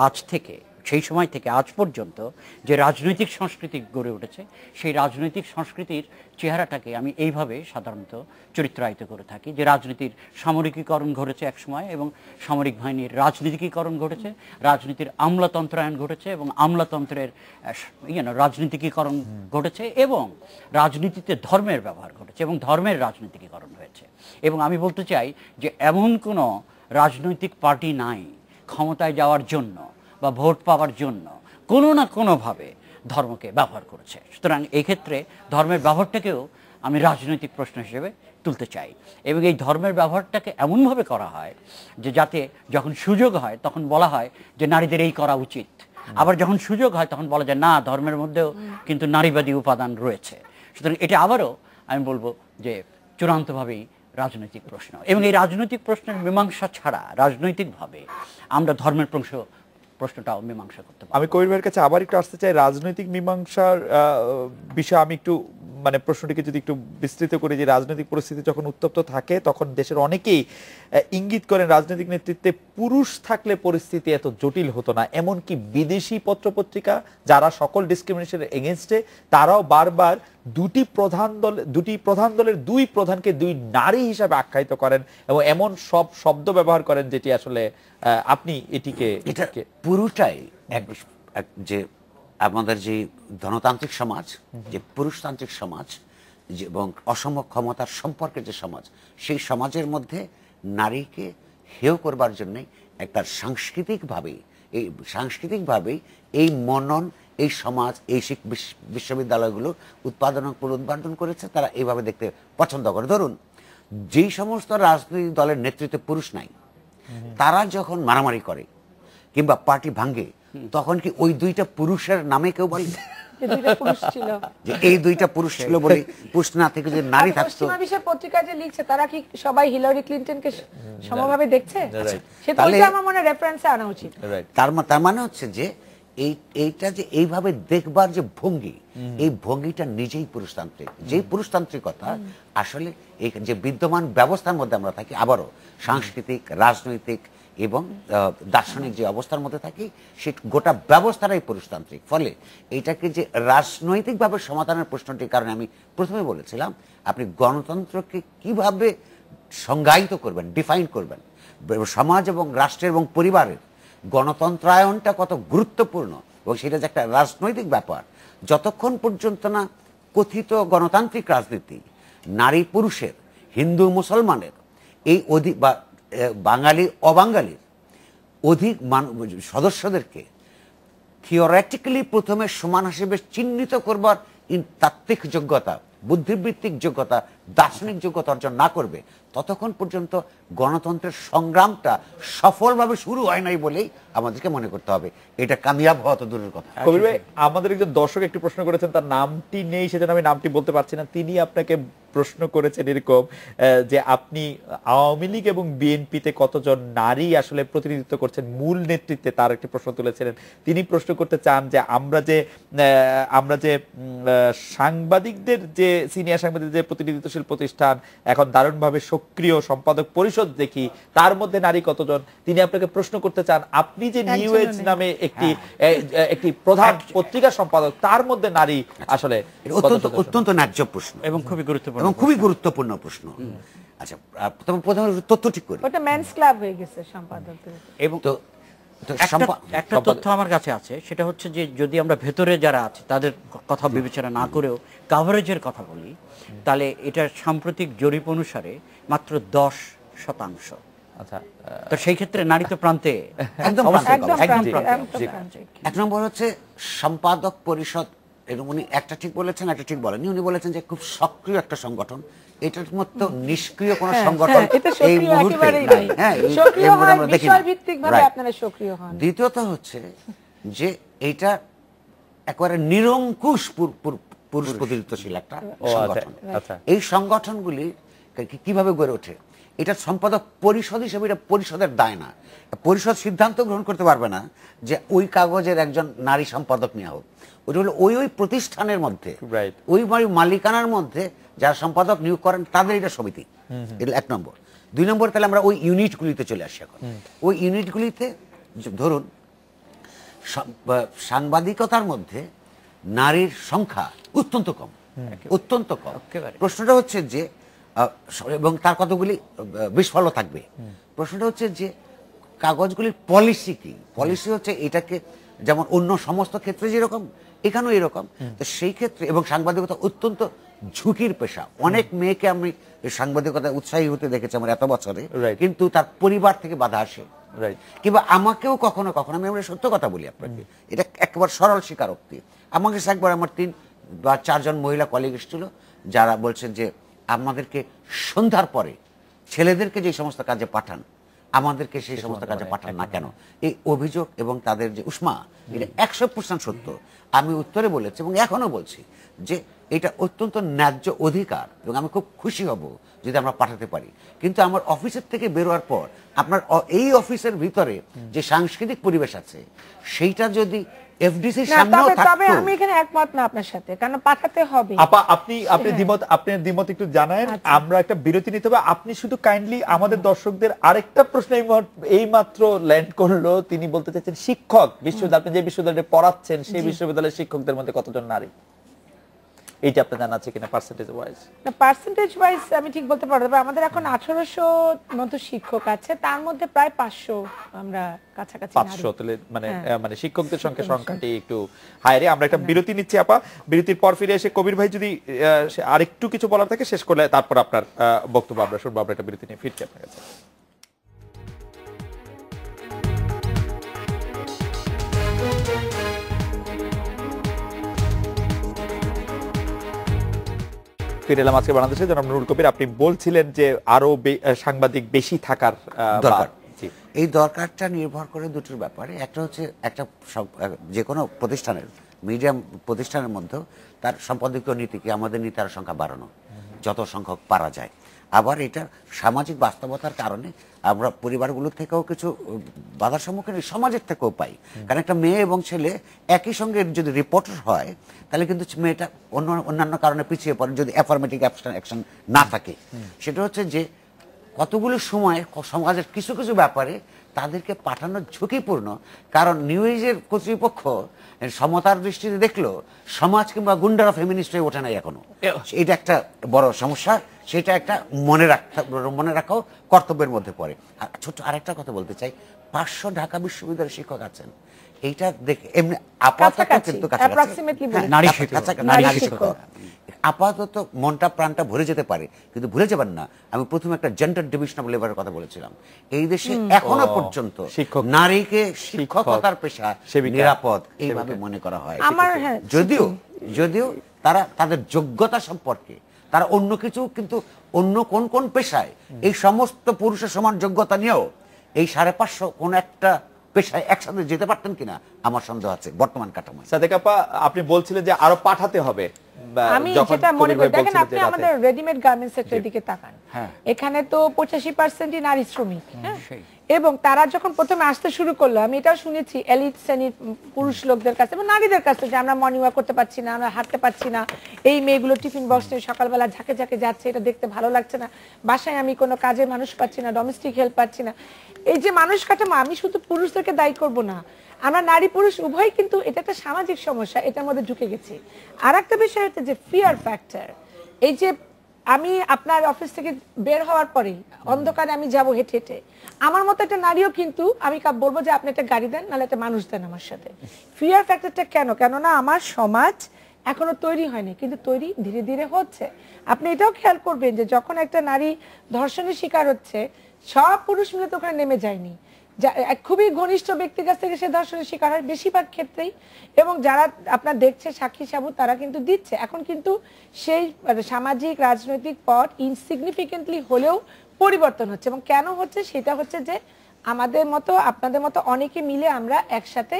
আজ থেকে, সেই সময় থেকে আজ পর্যন্ত যে রাজনৈতিক সংস্কৃতি গড়ে উঠেছে, সেই রাজনৈতিক সংস্কৃতির চেহারাটাকে আমি এইভাবে সাধারণত চরিত্রায়িত করে থাকি, যে রাজনীতির সামরিকীকরণ ঘটেছে এক সময়, এবং সামরিক বাহিনীর রাজনীতিকীকরণ ঘটেছে, রাজনীতির আমলাতন্ত্রায়ন ঘটেছে, এবং আমলাতন্ত্রের রাজনীতিকীকরণ ঘটেছে, এবং রাজনীতিতে ধর্মের ব্যবহার ঘটেছে, এবং ধর্মের রাজনীতিকীকরণ হয়েছে। এবং আমি বলতে চাই যে এমন কোনো রাজনৈতিক পার্টি নাই ক্ষমতায় যাওয়ার জন্য বা ভোট পাওয়ার জন্য কোনো না কোনোভাবে ধর্মকে ব্যবহার করেছে। সুতরাং এই ক্ষেত্রে ধর্মের ব্যবহারটাকেও আমি রাজনৈতিক প্রশ্ন হিসেবে তুলতে চাই, এবং এই ধর্মের ব্যবহারটাকে এমনভাবে করা হয় যে যাতে যখন সুযোগ হয় তখন বলা হয় যে নারীদের এই করা উচিত, আবার যখন সুযোগ হয় তখন বলা যায় না, ধর্মের মধ্যেও কিন্তু নারীবাদী উপাদান রয়েছে। সুতরাং এটা আবারও আমি বলবো যে চূড়ান্তভাবেই রাজনৈতিক প্রশ্ন, এবং এই রাজনৈতিক প্রশ্নের মীমাংসা ছাড়া রাজনৈতিকভাবে আমরা ধর্মের প্রশ্নটাও মীমাংসা করতে পারি। আমি কবির ভাইয়ের কাছে আবার একটু আসতে চাই, রাজনৈতিক মীমাংসার বিষয়ে আমি একটু মানে প্রশ্নটিকে যদি একটু বিস্তৃত করি, যে রাজনৈতিক পরিস্থিতি যখন উত্তপ্ত থাকে তখন দেশের অনেকেই ইঙ্গিত করেন রাজনৈতিক নেতৃত্বে পুরুষ থাকলে পরিস্থিতি এত জটিল হতো না। এমনকি বিদেশি পত্রপত্রিকা যারা সকল ডিসক্রিমিনেশনের এগেইনস্টে, তারাও বারবার দুটি প্রধান দলের দুই প্রধানকে দুই নারী হিসাবে আখ্যায়িত করেন, এবং এমন সব শব্দ ব্যবহার করেন যেটি আসলে আপনি এটিকে পুরোটাই যে আমাদের যে ধনতান্ত্রিক সমাজ, যে পুরুষতান্ত্রিক সমাজ এবং অসম ক্ষমতার সম্পর্কের যে সমাজ, সেই সমাজের মধ্যে নারীকে হেয় করবার জন্য একটা সাংস্কৃতিকভাবেই এই মনন, এই সমাজ, এই বিশ্ববিদ্যালয়গুলো উৎপাদন করেছে। তারা এইভাবে দেখতে পছন্দ করে। ধরুন, যেই সমস্ত রাজনৈতিক দলের নেতৃত্বে পুরুষ নাই, তারা যখন মারামারি করে কিংবা পার্টি ভাঙে, তখন কি ওই দুইটা পুরুষের নামে কেউ বলে যে এই দুইটা পুরুষ ছিল বলে? পুরুষ না থেকে যে নারী থাকতো। পশ্চিমা বিশ্বের পত্রিকা যে লিখছে, তারা কি সবাই হিলারি ক্লিনটনকে সমভাবে দেখছে? সেটা আমার মনে রেফারেন্সে আনা উচিত। তার মানে হচ্ছে যে এইটা যে এইভাবে দেখবার যে ভঙ্গি, এই ভঙ্গিটা নিজেই পুরুষতান্ত্রিক। যেই পুরুষতান্ত্রিকতা আসলে এই যে বিদ্যমান ব্যবস্থার মধ্যে আমরা থাকি, আবারও সাংস্কৃতিক, রাজনৈতিক এবং দার্শনিক যে অবস্থার মধ্যে থাকি, সে গোটা ব্যবস্থাটাই পুরুষতান্ত্রিক। ফলে এইটাকে যে রাজনৈতিকভাবে সমাধানের প্রশ্নটির কারণে আমি প্রথমে বলেছিলাম, আপনি গণতন্ত্রকে কিভাবে সংজ্ঞায়িত করবেন, ডিফাইন করবেন, সমাজ এবং রাষ্ট্রের এবং পরিবারের গণতন্ত্রায়নটা কত গুরুত্বপূর্ণ এবং সেটা যে একটা রাজনৈতিক ব্যাপার, যতক্ষণ পর্যন্ত না কথিত গণতান্ত্রিক রাজনীতি নারী পুরুষের, হিন্দু মুসলমানের, এই বা বাঙালি অবাঙালির অধিক সদস্যদেরকে থিওরিটিক্যালি প্রথমে সমান হিসেবে চিহ্নিত করবার তাত্ত্বিক যোগ্যতা, বুদ্ধিবৃত্তিক যোগ্যতা, দার্শনিক যোগ্যতা অর্জন না করবে, ততক্ষণ পর্যন্ত গণতন্ত্রের সংগ্রামটা সফলভাবে শুরু হয় নাই বলেই আমাদেরকে মনে করতে হবে। এটা কামিয়াব হওয়া তো দূরের কথা। কবির ভাই, আমাদের একজন দর্শক একটি প্রশ্ন করেছেন, তার নামটি নেই, সেজন্য আমি নামটি বলতে পারছি না। তিনি আপনাকে প্রশ্ন করেছেন এরকম যে আপনি আওয়ামী লীগ এবং বিএনপিতে কতজন নারী আসলে প্রতিনিধিত্ব করছেন মূল নেতৃত্বে, তার একটি প্রশ্ন তুলেছিলেন। তিনি প্রশ্ন করতে চান যে আমরা যে সাংবাদিকদের যে সিনিয়র সাংবাদিকদের যে প্রতিনিধিত্বশীল প্রতিষ্ঠান এখন দারুণভাবে সক্রিয় সম্পাদক পরিষদ দেখি, তার মধ্যে নারী কতজন? তিনি আপনাকে প্রশ্ন করতে চান, আপনি যে নিউ এজ নামে একটি প্রধান পত্রিকা সম্পাদক, তার মধ্যে নারী আসলে অত্যন্ত ন্যায্য প্রশ্ন এবং খুবই গুরুত্বপূর্ণ প্রশ্ন। আচ্ছা, তবে প্রথমে তথ্য ঠিক করি। ওটা মেন্স ক্লাব হয়ে গেছে সম্পাদকদের। এবং একটা তথ্য আমার কাছে আছে, সেটা হচ্ছে যে যদি আমরা ভেতরে যারা আছে তাদের কথা বিবেচনা না করেও কভারেজের কথা বলি, তাহলে এটা সাম্প্রতিক জরিপ অনুসারে মাত্র 10%। আচ্ছা, তো সেই ক্ষেত্রে নারী তো প্রান্তে একদম। এক নম্বর হচ্ছে সম্পাদক পরিষদ, উনি একটা ঠিক বলেছেন, একটা ঠিক বলেননি। উনি বলেছেন যে খুব সক্রিয় একটা সংগঠন, এটার মতো নিষ্ক্রিয় কোন সংগঠন এই মুহূর্তে নাই। দ্বিতীয়ত হচ্ছে যে এটা একেবারে নিরঙ্কুশ পুরুষ প্রতিনিধিত্বশীল একটা সংগঠন। এই সংগঠনগুলি কিভাবে গড়ে ওঠে, এটা সম্পাদক পরিষদ হিসেবে এটা পরিষদের দায় না। পরিষদ সিদ্ধান্ত গ্রহণ করতে পারবে না যে ওই কাগজের একজন নারী সম্পাদক নেওয়া হোক। ওটা হলো ওই প্রতিষ্ঠানের মধ্যে, ওই মালিকানার মধ্যে যারা সম্পাদক নিয়োগ করেন তাদের এটা সমিতি। এটা 1 নম্বর। 2 নম্বর, তাহলে আমরা ওই ইউনিটগুলিতে চলে আসি। এখন ওই ইউনিটগুলিতে ধরুন সাংবাদিকতার মধ্যে নারীর সংখ্যা অত্যন্ত কম। প্রশ্নটা হচ্ছে যে, এবং তার কতগুলি বিস্ফল থাকবে। প্রশ্নটা হচ্ছে যে কাগজগুলির পলিসি কি? পলিসি হচ্ছে এটাকে যেমন অন্য সমস্ত ক্ষেত্রে যেরকম এখানেও এরকম। তো সেই ক্ষেত্রে, এবং সাংবাদিকতা অত্যন্ত ঝুঁকির পেশা। অনেক মেয়েকে আমি সাংবাদিকতা উৎসাহী হতে দেখেছি আমার এত বছরে, কিন্তু তার পরিবার থেকে বাধা আসে। কিংবা আমাকেও কখনো কখনো, আমি সত্য কথা বলি আপনাকে, এটা একেবারে সরল স্বীকারোক্তি, আমাকে একবার আমার 3 বা 4 জন মহিলা কলিগ এসেছিল, যারা বলছেন যে আমাদেরকে সন্ধ্যার পরে ছেলেদেরকে যে সমস্ত কাজে পাঠান, আমাদেরকে সেই সমস্ত কাজে পাঠান না কেন? এই অভিযোগ এবং তাদের যে উষ্মা, এটা 100% সত্য। আমি উত্তরে বলেছি এবং এখনো বলছি যে এটা অত্যন্ত ন্যায্য অধিকার এবং আমি খুব খুশি হব যদি আমরা পাঠাতে পারি। কিন্তু আমার অফিসের থেকে বেরোয়ার পর আপনার এই অফিসের ভিতরে যে সাংস্কৃতিক পরিবেশ আছে, সেইটা যদি এফডিসির সামনেও থাকতো। তবে আমি এখানে একমত না আপনার সাথে, কারণ পাঠাতে হবে। আপনার দ্বিমত একটু জানান। আমরা একটা বিরতি নিতে হবে। আপনি শুধু কাইন্ডলি আমাদের দর্শকদের আরেকটা প্রশ্ন এই মাত্র ল্যান্ড করলো। তিনি বলতে চাইছেন শিক্ষক বিশ্ববিদ্যালয়, আপনি যে বিশ্ববিদ্যালয়ে পড়াচ্ছেন সেই বিশ্ববিদ্যালয়ের শিক্ষকদের মধ্যে কতজন নারী? এইটা আপনার জানা আছে কিনা পার্সেন্টেজ ওয়াইজ? না, পার্সেন্টেজ ওয়াইজ আমি ঠিক বলতে পারবো না। আমাদের এখন 1800 মতো শিক্ষক আছে, তার মধ্যে প্রায় 500 আমরা কাছাকাছি নারী। 500 তাহলে মানে শিক্ষকদের সংখ্যাটি একটু হাইরে। আমরা একটা বিরতি নিচ্ছি আপা, বিরতির পর ফিরে এসে কবির ভাই যদি আরেকটু কিছু বলার থাকে শেষ করলে তারপর আপনার বক্তব্য আমরা শুনবো। আমরা একটা বিরতি নিয়ে ফিরছি আপনার কাছে। ফিরে এলাম আজকে বাংলাদেশে। জনাব নুরুল কবির, আপনি বলছিলেন যে আরো সাংবাদিক বেশি থাকার দরকার। এই দরকারটা নির্ভর করে দুটোর ব্যাপারে। একটা হচ্ছে একটা যে কোনো প্রতিষ্ঠানের মিডিয়াম প্রতিষ্ঠানের মধ্যে তার সম্পাদকীয় নীতিকে আমাদের নীতির সংখ্যা বাড়ানো যত সংখ্যক পারা যায়। আবার এটা সামাজিক বাস্তবতার কারণে আমরা পরিবারগুলোর থেকেও কিছু বাধার সম্মুখীন সমাজের থেকেও পাই। কারণ একটা মেয়ে এবং ছেলে একই সঙ্গে যদি রিপোর্টার হয় তাহলে কিন্তু মেয়েটা অন্যান্য কারণে পিছিয়ে পড়ে যদি অ্যাফার্মেটিভ অ্যাকশন না থাকে। সেটা হচ্ছে যে কতগুলো সময় সমাজের কিছু কিছু ব্যাপারে তাদেরকে পাঠানো ঝুঁকিপূর্ণ, কারণ নিউজের কর্তৃপক্ষ সমতার দৃষ্টিতে দেখলো সমাজ কিংবা গুন্ডারা ফেমিনিস্ট হয়ে ওঠে নাই এখনো। এটা একটা বড় সমস্যা, সেটা একটা মনে রাখাও কর্তব্যের মধ্যে পড়ে। আর ছোট আরেকটা কথা বলতে চাই, 500 ঢাকা বিশ্ববিদ্যালয়ের শিক্ষক আছেন, এইটা দেখে এমনি আপাতত কিন্তু আপাতত মনটা প্রাণটা ভরে যেতে পারে, কিন্তু ভুলে যাবেন না আমি প্রথমে একটা জেন্ডার ডিভিশন অফ লেবারের কথা বলেছিলাম। এই দেশে এখনো পর্যন্ত নারীকে শিক্ষকতার পেশা নিরাপদ এইভাবে মনে করা হয়। যদিও তারা তাদের যোগ্যতা সম্পর্কে তারা অন্য কিছু, কিন্তু অন্য কোন কোন পেশায় এই সমস্ত পুরুষের সমান যোগ্যতা নিয়েও এই 550 কোন একটা পেশায় একসাথে যেতে পারতেন কিনা আমার সন্দেহ আছে বর্তমান কাঠামোয়। সাদেকা আপা, আপনি বলছিলেন যে আরো পাঠাতে হবে। আমি যেটা মনে করি, দেখেন আপনি আমাদের রেডিমেড গার্মেন্টস সেক্টরের দিকে তাকান, এখানে তো 85%ই নারী শ্রমিক, এবং তারা যখন প্রথমে আসতে শুরু করলো, আমি এটাও শুনেছি এলিট শ্রেণীর পুরুষ লোকদের কাছে এবং নারীদের কাছে যে আমরা মর্নিং ওয়াক করতে পারছি না, আমরা হাঁটতে পারছি না, এই মেয়েগুলো টিফিন বক্স নিয়ে সকালবেলা ঝাঁকে ঝাঁকে যাচ্ছে, এটা দেখতে ভালো লাগছে না, বাসায় আমি কোনো কাজের মানুষ পাচ্ছি না, ডোমেস্টিক হেল্প পাচ্ছি না। এই যে মানুষ কাঠামো, আমি শুধু পুরুষদেরকে দায়ী করব না, আমরা নারী পুরুষ উভয় কিন্তু এটা একটা সামাজিক সমস্যা, এটার মধ্যে ঢুকে গেছি। আর একটা বিষয় হচ্ছে যে ফিয়ার ফ্যাক্টর। এই যে আমি আপনার অফিস থেকে বের হওয়ার পরে অন্ধকারে আমি যাব হেঁটে হেঁটে, আমার মতো একটা নারীও কিন্তু আমি বলবো যে আপনি একটা গাড়ি দেন, নাহলে একটা মানুষ দেন আমার সাথে। ফিয়ার ফ্যাক্টরটা কেন? কেননা আমার সমাজ এখনো তৈরি হয়নি, কিন্তু তৈরি ধীরে ধীরে হচ্ছে। আপনি এটাও খেয়াল করবেন যে যখন একটা নারী ধর্ষণের শিকার হচ্ছে, সব পুরুষ মিলে তো ওখানে নেমে যায়নি, খুবই ঘনিষ্ঠ ব্যক্তির কাছ থেকে সে ধর্ষণের শিকার হয় বেশিরভাগ ক্ষেত্রেই, এবং যারা আপনার দেখছে সাক্ষী সাবুত তারা কিন্তু দিচ্ছে। এখন কিন্তু সেই সামাজিক রাজনৈতিক পট ইনসিগনিফিকেন্টলি হলেও পরিবর্তন হচ্ছে, এবং কেন হচ্ছে সেটা হচ্ছে যে আমাদের মতো আপনাদের মতো অনেকে মিলে আমরা একসাথে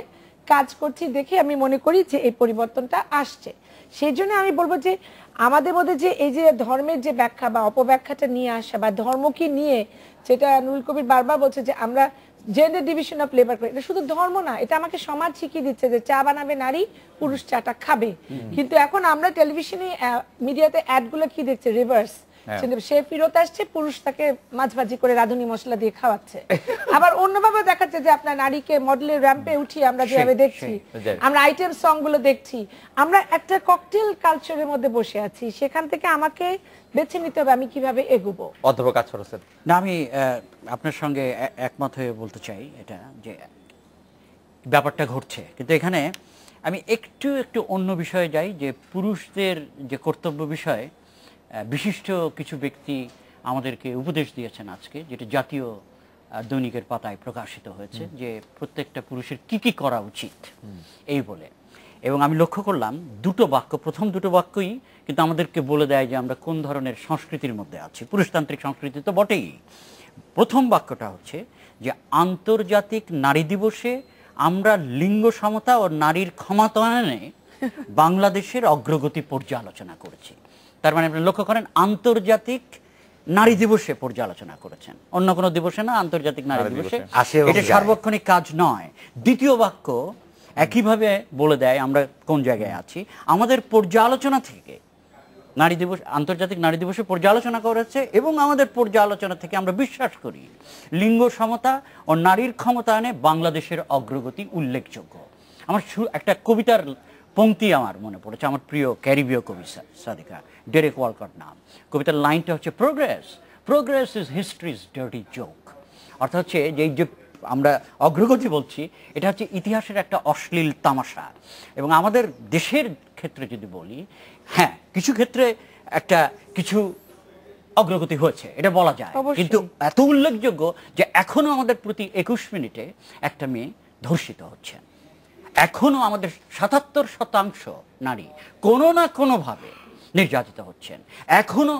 কাজ করছি দেখে আমি মনে করি যে এই পরিবর্তনটা আসছে। সেই জন্য আমি বলবো যে আমাদের মধ্যে যে এই যে ধর্মের যে ব্যাখ্যা বা অপব্যাখ্যাটা নিয়ে আসা, বা ধর্মকে নিয়ে যেটা নুরুল কবির বারবার বলছে যে আমরা জেন্ডার ডিভিশন অফ লেবার করি, এটা শুধু ধর্ম না, এটা আমাকে সমাজ শিখিয়ে দিচ্ছে যে চা বানাবে নারী, পুরুষ চাটা খাবে। কিন্তু এখন আমরা টেলিভিশনে মিডিয়াতে অ্যাডগুলো কি দেখছে, রিভার্স, সে ফিরত আসছে, পুরুষ তাকে মাছ ভাজি করে রাঁধুনি মশলা দিয়ে খাওয়াচ্ছে। আবার অন্যভাবে দেখাচ্ছে যে আপনার নারীকে মডেলের র্যাম্পে উঠি আমরা যেভাবে দেখছি, আমরা আইটেম সং গুলো দেখছি, আমরা একটা ককটেল কালচারের মধ্যে বসে আছি। সেখান থেকে আমাকে বেছে নিতে হবে আমি কিভাবে এগোবো। অধ্যাপক আছর হোসেন। না, আমি আপনার সঙ্গে একমত হয়ে বলতে চাই এটা যে ব্যাপারটা ঘটছে, কিন্তু এখানে আমি একটু অন্য বিষয়ে যাই, যে পুরুষদের যে কর্তব্য বিষয়ে বিশিষ্ট কিছু ব্যক্তি আমাদেরকে উপদেশ দিয়েছেন আজকে, যেটা জাতীয় দৈনিকের পাতায় প্রকাশিত হয়েছে, যে প্রত্যেকটা পুরুষের কি কি করা উচিত এই বলে। এবং আমি লক্ষ্য করলাম দুটো বাক্য, প্রথম দুটো বাক্যই কিন্তু আমাদেরকে বলে দেয় যে আমরা কোন ধরনের সংস্কৃতির মধ্যে আছি। পুরুষতান্ত্রিক সংস্কৃতি তো বটেই। প্রথম বাক্যটা হচ্ছে যে আন্তর্জাতিক নারী দিবসে আমরা লিঙ্গ সমতা ও নারীর ক্ষমতায়নে বাংলাদেশের অগ্রগতি পর্যালোচনা করেছি। তার মানে আপনি লক্ষ্য করেন আন্তর্জাতিক নারী দিবসে পর্যালোচনা করেছেন, অন্য কোনো দিবসে না, আন্তর্জাতিক নারী দিবসে। এটা সার্বক্ষণিক কাজ নয়। দ্বিতীয় বাক্য একইভাবে বলে দেয় আমরা কোন জায়গায় আছি। আমাদের পর্যালোচনা থেকে নারী দিবস, আন্তর্জাতিক নারী দিবসে পর্যালোচনা করেছে, এবং আমাদের পর্যালোচনা থেকে আমরা বিশ্বাস করি লিঙ্গ সমতা ও নারীর ক্ষমতায়নে বাংলাদেশের অগ্রগতি উল্লেখযোগ্য। আমার একটা কবিতার পংক্তি আমার মনে পড়েছে, আমার প্রিয় ক্যারিবীয় কবি সাদিকা ডেরেক ওয়ালকট নাম। কবিতার লাইনটা হচ্ছে progress is histories dirty joke. অর্থাৎ হচ্ছে যে এই যে আমরা অগ্রগতি বলছি, এটা হচ্ছে ইতিহাসের একটা অশ্লীল তামাশা। এবং আমাদের দেশের ক্ষেত্রে যদি বলি, হ্যাঁ কিছু ক্ষেত্রে কিছু অগ্রগতি হয়েছে, এটা বলা যায়, কিন্তু এত উল্লেখযোগ্য যে এখনো আমাদের প্রতি 21 মিনিটে একটা মেয়ে ধর্ষিত হচ্ছেন। এখনো আমাদের 77% নারী কোনো না কোনোভাবে নির্যাতিত হচ্ছেন। এখনো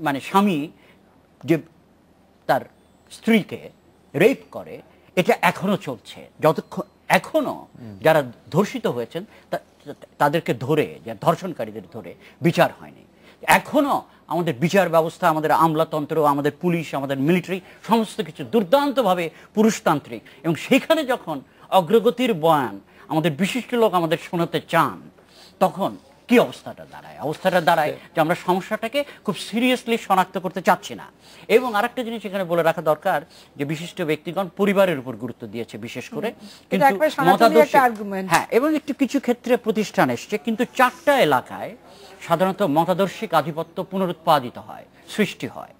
মানে স্বামী যে তার স্ত্রীকে রেপ করে, এটা এখনো চলছে। যতক্ষণ এখনো যারা ধর্ষিত হয়েছেন তাদেরকে ধরে, যারা ধর্ষণকারীদের ধরে বিচার হয়নি। এখনো আমাদের বিচার ব্যবস্থা, আমাদের আমলাতন্ত্র, আমাদের পুলিশ, আমাদের মিলিটারি সমস্ত কিছু দুর্দান্তভাবে পুরুষতান্ত্রিক। এবং সেখানে যখন অগ্রগতির বয়ান আমাদের বিশিষ্ট লোক আমাদের শোনাতে চান, তখন কি অবস্থাটা দাঁড়ায় যে আমরা সমস্যাটাকে খুব সিরিয়াসলি শনাক্ত করতে চাচ্ছি না। এবং আরেকটা জিনিস এখানে বলে রাখা দরকার যে বিশিষ্ট ব্যক্তিগণ পরিবারের উপর গুরুত্ব দিয়েছে বিশেষ করে, কিন্তু মতাদর্শ, হ্যাঁ, এবং একটু কিছু ক্ষেত্রে প্রতিষ্ঠান এসছে, কিন্তু 4টা এলাকায় সাধারণত মতাদর্শিক আধিপত্য পুনরুৎপাদিত হয়, সৃষ্টি হয়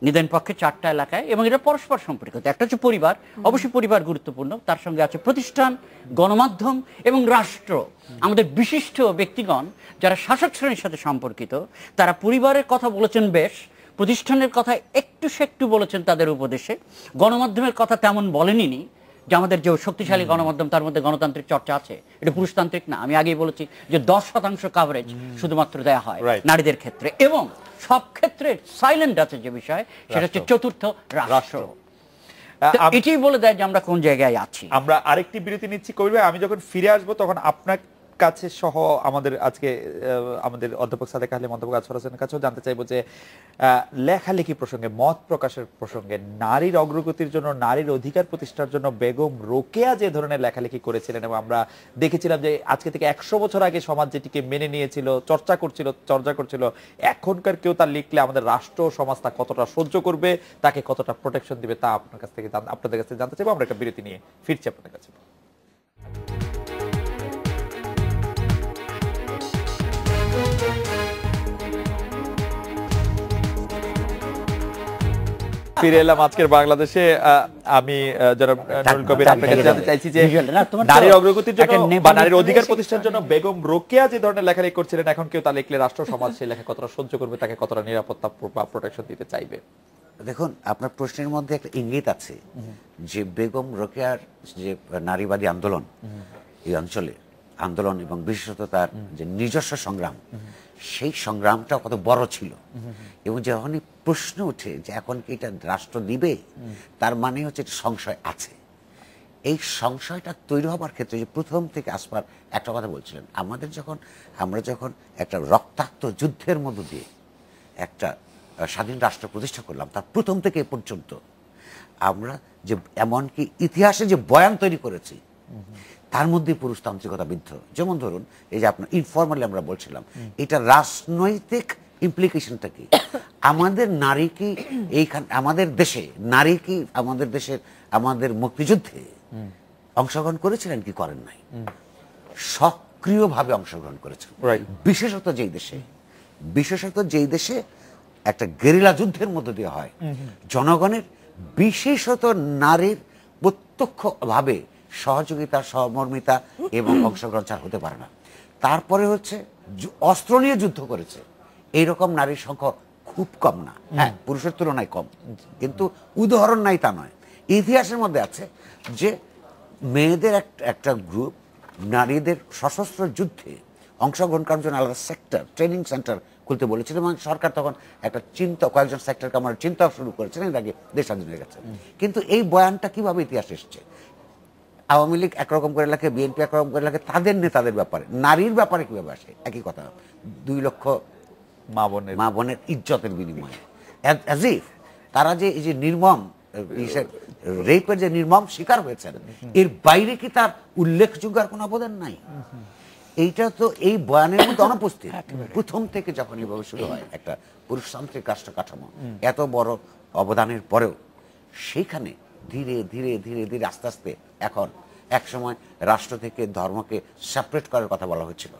নিদেন পক্ষে 4টা এলাকায়। এবং এটা পরস্পর সম্পর্কিত। একটা হচ্ছে পরিবার, অবশ্যই পরিবার গুরুত্বপূর্ণ, তার সঙ্গে আছে প্রতিষ্ঠান, গণমাধ্যম এবং রাষ্ট্র। আমাদের বিশিষ্ট ব্যক্তিগণ যারা শাসক শ্রেণীর সাথে সম্পর্কিত, তারা পরিবারের কথা বলেছেন বেশ, প্রতিষ্ঠানের কথা একটু বলেছেন তাদের উপদেশে, গণমাধ্যমের কথা তেমন বলেনি। যে আমাদের যে শক্তিশালী গণমাধ্যম, তার মধ্যে গণতান্ত্রিক চর্চা আছে, এটা পুরুষতান্ত্রিক না। আমি আগেই বলেছি যে 10% কাভারেজ শুধুমাত্র দেয়া হয় নারীদের ক্ষেত্রে, এবং সব ক্ষেত্রে সাইলেন্ট আছে যে বিষয়, সেটা হচ্ছে চতুর্থ রাষ্ট্র। এটাই বলে দেয় যে আমরা কোন জায়গায় আছি। আমরা আরেকটি বিরতি নিচ্ছি কবির ভাই। আমি যখন ফিরে আসবো তখন আপনার কাছে সহ আমাদের আজকে আমাদের অধ্যাপক সাদেক আহলিম, অধ্যাপক আসফার হোসেনের কাছেও জানতে চাইবো যে লেখালেখি প্রসঙ্গে, মত প্রকাশের প্রসঙ্গে, নারীর অগ্রগতির জন্য, নারীর অধিকার প্রতিষ্ঠার জন্য বেগম রোকেয়া যে ধরনের লেখালেখি করেছিলেন, এবং আমরা দেখেছিলাম যে আজকে থেকে 100 বছর আগে সমাজ যেটিকে মেনে নিয়েছিল, চর্চা করছিল, এখনকার কেউ তা লিখলে আমাদের রাষ্ট্র সমাজ তা কতটা সহ্য করবে, তাকে কতটা প্রোটেকশন দিবে, তা আপনাদের কাছ থেকে জানতে চাইবো। আমরা একটা বিরতি নিয়ে ফিরছি আপনাদের কাছে। ফিরে এলাম আজকের বাংলাদেশে। আমি যারা নুরুল কবির আপনার কাছে জানতে চাইছি যে নারীর অগ্রগতির জন্য বা নারীর অধিকার প্রতিষ্ঠার জন্য বেগম রোকেয়া যে ধরনের লেখালেখি করছিলেন, এখন কেউ তা লিখলে রাষ্ট্র সমাজ সেই লেখা কতটা সহ্য করবে, তাকে কতটা নিরাপত্তা বা প্রোটেকশন দিতে চাইবে? দেখুন, আপনার প্রশ্নের মধ্যে একটা ইঙ্গিত আছে যে বেগম রোকেয়ার যে নারীবাদী আন্দোলন, এই অঞ্চলে আন্দোলন এবং বিশেষত তার যে নিজস্ব সংগ্রাম, সেই সংগ্রামটা কত বড় ছিল। এবং যখনই প্রশ্ন উঠে যে এখন কি এটা রাষ্ট্র দিবে, তার মানে হচ্ছে একটা সংশয় আছে। এই সংশয়টা তৈরি হবার ক্ষেত্রে যে প্রথম থেকে আসপার একটা কথা বলছিলেন, আমরা যখন একটা রক্তাক্ত যুদ্ধের মধ্য দিয়ে একটা স্বাধীন রাষ্ট্র প্রতিষ্ঠা করলাম, তার প্রথম থেকে এ পর্যন্ত আমরা যে এমনকি ইতিহাসে যে বয়ান তৈরি করেছি, তার মধ্যে পুরুষতান্ত্রিকতা বিদ্ধ। যেমন ধরুন, এই যে আপনার ইনফরমালি আমরা বলছিলাম, এটা রাজনৈতিক ইমপ্লিকেশনটা কি? আমাদের নারী কি এইখানে আমাদের দেশে, নারী কি আমাদের দেশের আমাদের মুক্তিযুদ্ধে অংশগ্রহণ করেছিলেন কি করেন নাই? সক্রিয়ভাবে অংশগ্রহণ করেছেন। বিশেষত যেই দেশে একটা গেরিলা যুদ্ধের মধ্য দিয়ে হয়, জনগণের বিশেষত নারীর প্রত্যক্ষভাবে সহযোগিতা, সহমর্মিতা এবং অংশগ্রহণ ছাড়া হতে পারে না। তারপরে হচ্ছে অস্ত্র নিয়ে যুদ্ধ করেছে, এইরকম নারীর সংখ্যা খুব কম না, হ্যাঁ পুরুষের তুলনায় কম, কিন্তু উদাহরণ নাই তা নয়। ইতিহাসের মধ্যে আছে যে মেয়েদের একটা গ্রুপ নারীদের সশস্ত্র যুদ্ধে অংশগ্রহণ করার জন্য আলাদা সেক্টর, ট্রেনিং সেন্টার খুলতে বলেছিল, এবং সরকার তখন একটা কয়েকজন সেক্টরকে আমার চিন্তা শুরু করেছিলেন, এর আগে দেশ স্বাধীন হয়ে গেছে। কিন্তু এই বয়ানটা কিভাবে ইতিহাস এসছে? আওয়ামী লীগ একরকম করে লেখে, বিএনপি একরকম করে লেখে, তাদের নেতাদের ব্যাপারে, নারীর ব্যাপারে কিভাবে আসে? একই কথা, 2 লক্ষ মা বোনের ইজ্জতের বিনিময়ে, অ্যাজ ইফ তারা যে এই যে নির্মম রেপের যে নির্মম শিকার হয়েছেন, এর বাইরে কি তার উল্লেখযোগ্য আর কোনো অবদান নাই? এইটা তো এই বয়ানের মধ্যে অনুপস্থিত। প্রথম থেকে যখন এইভাবে শুরু হয় একটা পুরুষতান্ত্রিক রাষ্ট্র কাঠামো, এত বড় অবদানের পরেও সেইখানে ধীরে ধীরে ধীরে ধীরে আস্তে আস্তে এখন একসময় রাষ্ট্র থেকে ধর্মকে সেপারেট করার কথা বলা হয়েছিল,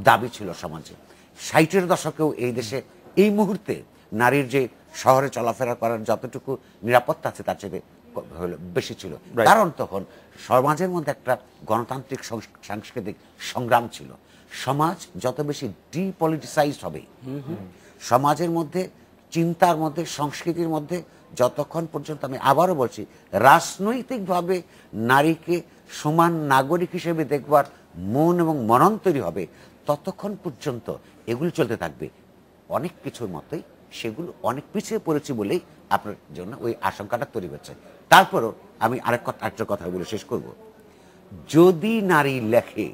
দাবি ছিল সমাজে। 60-এর দশকেও এই দেশে এই মুহূর্তে নারীর যে শহরে চলাফেরা করার যতটুকু নিরাপত্তা আছে তার চেয়ে বেশি ছিল, কারণ তখন সমাজের মধ্যে একটা গণতান্ত্রিক সাংস্কৃতিক সংগ্রাম ছিল। সমাজ যত বেশি ডিপলিটিসাইজড হবে, সমাজের মধ্যে চিন্তার মধ্যে সংস্কৃতির মধ্যে যতক্ষণ পর্যন্ত, আমি আবারও বলছি, রাজনৈতিকভাবে নারীকে সমান নাগরিক হিসেবে দেখবার মন এবং মনন তৈরি হবে, ততক্ষণ পর্যন্ত এগুলো চলতে থাকবে। অনেক কিছুর মতোই সেগুলো অনেক পিছিয়ে পড়েছি বলেই আপনার জন্য ওই আশঙ্কাটা তৈরি হচ্ছে। তারপরও আমি আরেকটা কথা বলে শেষ করব। যদি নারী লেখে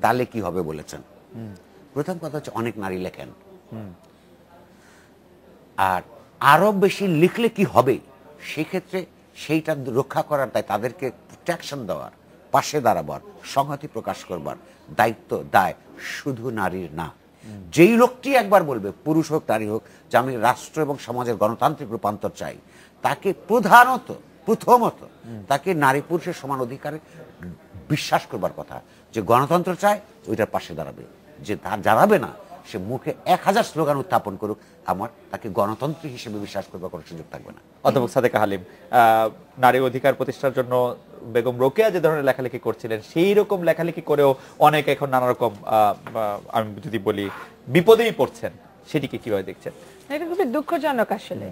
তাহলে কি হবে বলেছেন। প্রথম কথা হচ্ছে অনেক নারী লেখেন, আর আরো বেশি লিখলে কি হবে, সেক্ষেত্রে সেইটা রক্ষা করার দায়, তাদেরকে প্রোটেকশন দেওয়ার, পাশে দাঁড়াবার, সংহতি প্রকাশ করবার দায়িত্ব দায় শুধু নারীর না। যেই লোকটি একবার বলবে, পুরুষ হোক নারী হোক, যে আমি রাষ্ট্র এবং সমাজের গণতান্ত্রিক রূপান্তর চাই, তাকে প্রথমত তাকে নারী পুরুষের সমান অধিকারে বিশ্বাস করবার কথা, যে গণতন্ত্র চায় ওইটার পাশে দাঁড়াবে। যে দাঁড়াবে না, সে মুখে 1000 স্লোগান উত্থাপন করুক, আমার তাকে গণতন্ত্রী হিসেবে বিশ্বাস করবার কোনো সুযোগ থাকবে না। অধ্যাপক সাদেকা হালিম, নারী অধিকার প্রতিষ্ঠার জন্য বেগম রোকেয়া যে ধরনের লেখালেখি করছিলেন, সেই রকম লেখালেখি করেও অনেক এখন নানা রকম আমি যদি বলি বিপদেই পড়ছেন, সেটিকে কিভাবে দেখছেন? এটা খুবই দুঃখজনক আসলে।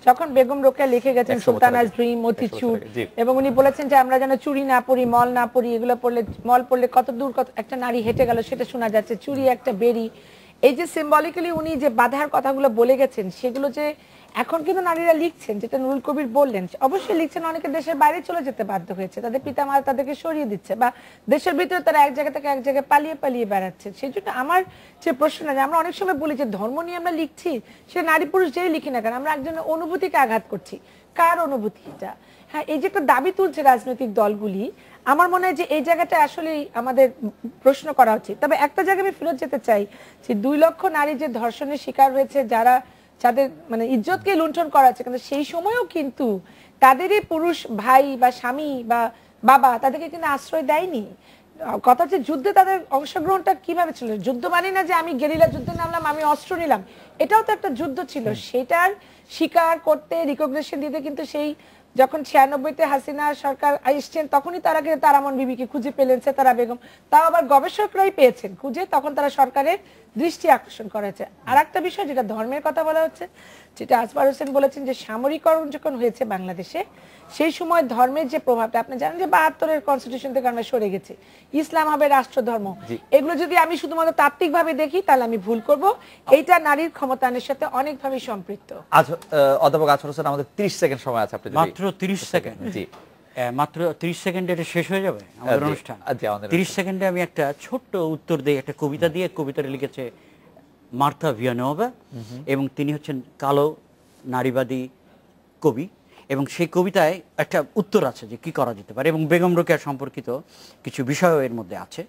যখন বেগম রোকেয়া লিখে গেছেন সুলতানাস ড্রিম, মতিচুর, এবং উনি বলেছেন যে আমরা যেন চুরি না পড়ি, মল না পড়ি, এগুলো পড়লে, মল পড়লে কত দূর একটা নারী হেঁটে গেল সেটা শোনা যাচ্ছে, চুরি একটা বেরি, এই যে সিম্বলিক্যালি উনি যে বাধার কথাগুলো বলে গেছেন, সেগুলো যে এখন কিন্তু নারীরা লিখছেন, যেটা নুরুল কবির বললেন, অবশ্যই লিখছেন, অনেকে দেশের বাইরে চলে যেতে বাধ্য হয়েছে, তাদের পিতামাতা তাদেরকে সরিয়ে দিচ্ছে, বা দেশের ভিতরে তারা এক জায়গা থেকে এক জায়গায় পালিয়ে পালিয়ে বেড়াচ্ছে। সেই জন্য আমার যে প্রশ্ন, আমরা অনেক সময় বলি যে ধর্ম নিয়ে আমরা লিখছি, সে নারী পুরুষ যেই লিখি না কেন, আমরা একজনের অনুভূতিকে আঘাত করছি। কার অনুভূতি এটা? হ্যাঁ, এই যে একটা দাবি তুলছে রাজনৈতিক দলগুলি, আমার মনে হয় যে এই জায়গাটা আসলেই আমাদের প্রশ্ন করা উচিত। তবে একটা জায়গায় আমি ফেরত যেতে চাই, যে 2 লক্ষ নারী যে ধর্ষণের শিকার হয়েছে, যাদের মানে ইজ্জতকে লুণ্ঠন করা হচ্ছে, কিন্তু সেই সময়ও কিন্তু তাদেরই পুরুষ ভাই বা স্বামী বা বাবা তাদেরকে কিন্তু আশ্রয় দেয়নি। কথা হচ্ছে যুদ্ধে তাদের অংশগ্রহণটা কিভাবে ছিল। যুদ্ধ মানে না যে আমি গেরিলা যুদ্ধে নামলাম, আমি অস্ত্র নিলাম, এটাও তো একটা যুদ্ধ ছিল। সেটার স্বীকার করতে, রিকগনিশন দিতে কিন্তু সেই যখন 96-তে হাসিনা সরকার আসছেন, তখনই তারা কিন্তু তারামন বিবিকে খুঁজে পেলেন, তারা বেগম, তাও আবার গবেষকরাই পেয়েছেন খুঁজে, তখন তারা সরকারের দৃষ্টি আকর্ষণ করেছে। আর একটা বিষয় যেটা ধর্মের কথা বলা হচ্ছে, যেটা আসবার হোসেন বলেছেন, যে সামরিকরণ যখন হয়েছে বাংলাদেশে, সেই সময় ধর্মের যে প্রভাবটা, আপনি জানেন যে 72-এর কনস্টিটিউশন থেকে আমরা সরে গেছি, ইসলাম হবে রাষ্ট্র ধর্ম, এগুলো যদি আমি শুধুমাত্র তাত্ত্বিকভাবে দেখি তাহলে আমি ভুল করব। এইটা নারীর ক্ষমতায়নের সাথে অনেকভাবে সম্পৃক্ত। আজ অধ্যাপক আছর হোসেন, আমাদের 30 সেকেন্ড সময় আছে, আপনি মাত্র 30 সেকেন্ড। জি, মাত্র 30 সেকেন্ডে এটা শেষ হয়ে যাবে আমাদের অনুষ্ঠান। 30 সেকেন্ডে আমি একটা ছোট্ট উত্তর দিই, একটা কবিতা দিয়ে। কবিতাটা লিখেছে মার্থা ভিয়ানোভা, এবং তিনি হচ্ছেন কালো নারীবাদী কবি, এবং সেই কবিতায় একটা উত্তর আছে যে কি করা যেতে পারে, এবং বেগম রোকেয়া সম্পর্কিত কিছু বিষয় এর মধ্যে আছে।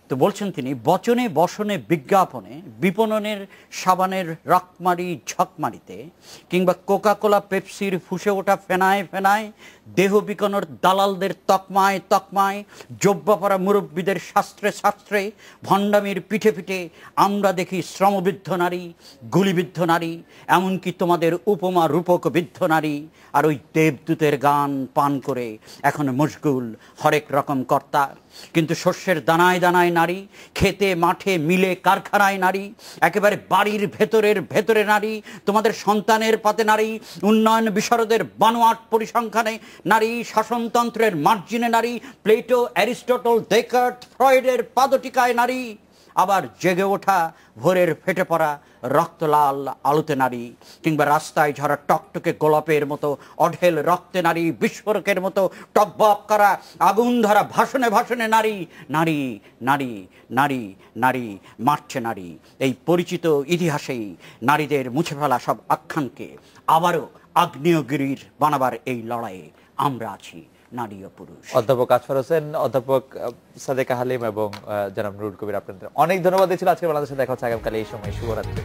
তো বলছেন তিনি, বচনে বসনে বিজ্ঞাপনে, বিপণনের সাবানের রকমারি ঝকমারিতে, কিংবা কোকা কোলা পেপসির ফুসে ওঠা ফেনায় ফেনায়, দেহ বিকনোর দালালদের তকমায় তকমায়, জব্বাপরা মুরব্বীদের শাস্ত্রে শাস্ত্রে, ভণ্ডামির পিঠে পিঠে আমরা দেখি শ্রমবিদ্ধ নারী, গুলিবিদ্ধ নারী, এমনকি তোমাদের উপমা রূপক বিদ্ধ নারী। আর ওই দেবদূতের গান পান করে এখন মশগুল হরেক রকম কর্তা। কিন্তু শস্যের দানায় দানায় নারী, খেতে মাঠে মিলে কারখানায় নারী, একেবারে বাড়ির ভেতরে নারী, তোমাদের সন্তানের পাতে নারী, উন্নয়ন বিশারদের বানোয়াট পরিসংখ্যানে নারী, শাসনতন্ত্রের মার্জিনে নারী, প্লেটো অ্যারিস্টটল ডেকার্ট ফ্রয়েডের পাদটিকায় নারী, আবার জেগে ওঠা ভোরের ফেটে পড়া রক্তলাল আলোতে নারী, কিংবা রাস্তায় ঝরা টকটকে গোলাপের মতো অঢেল রক্তে নারী, বিস্ফোরকের মতো টকবক করা আগুন ধরা ভাষণে ভাষণে নারী, নারী নারী নারী নারী মারছে নারী। এই পরিচিত ইতিহাসেই নারীদের মুছে ফেলা সব আখ্যানকে আবারও আগ্নেয়গিরির বানাবার এই লড়াইয়ে আমরা আছি নারী ও পুরুষ। অধ্যাপক আছর হোসেন, অধ্যাপক সাদেকা হালিম এবং জনাব নুরুল কবির, আপনাদের অনেক ধন্যবাদ দিয়েছিল। আজকে বাংলাদেশে দেখা হচ্ছে আগামীকাল এই সময়। শুভরাত্রি।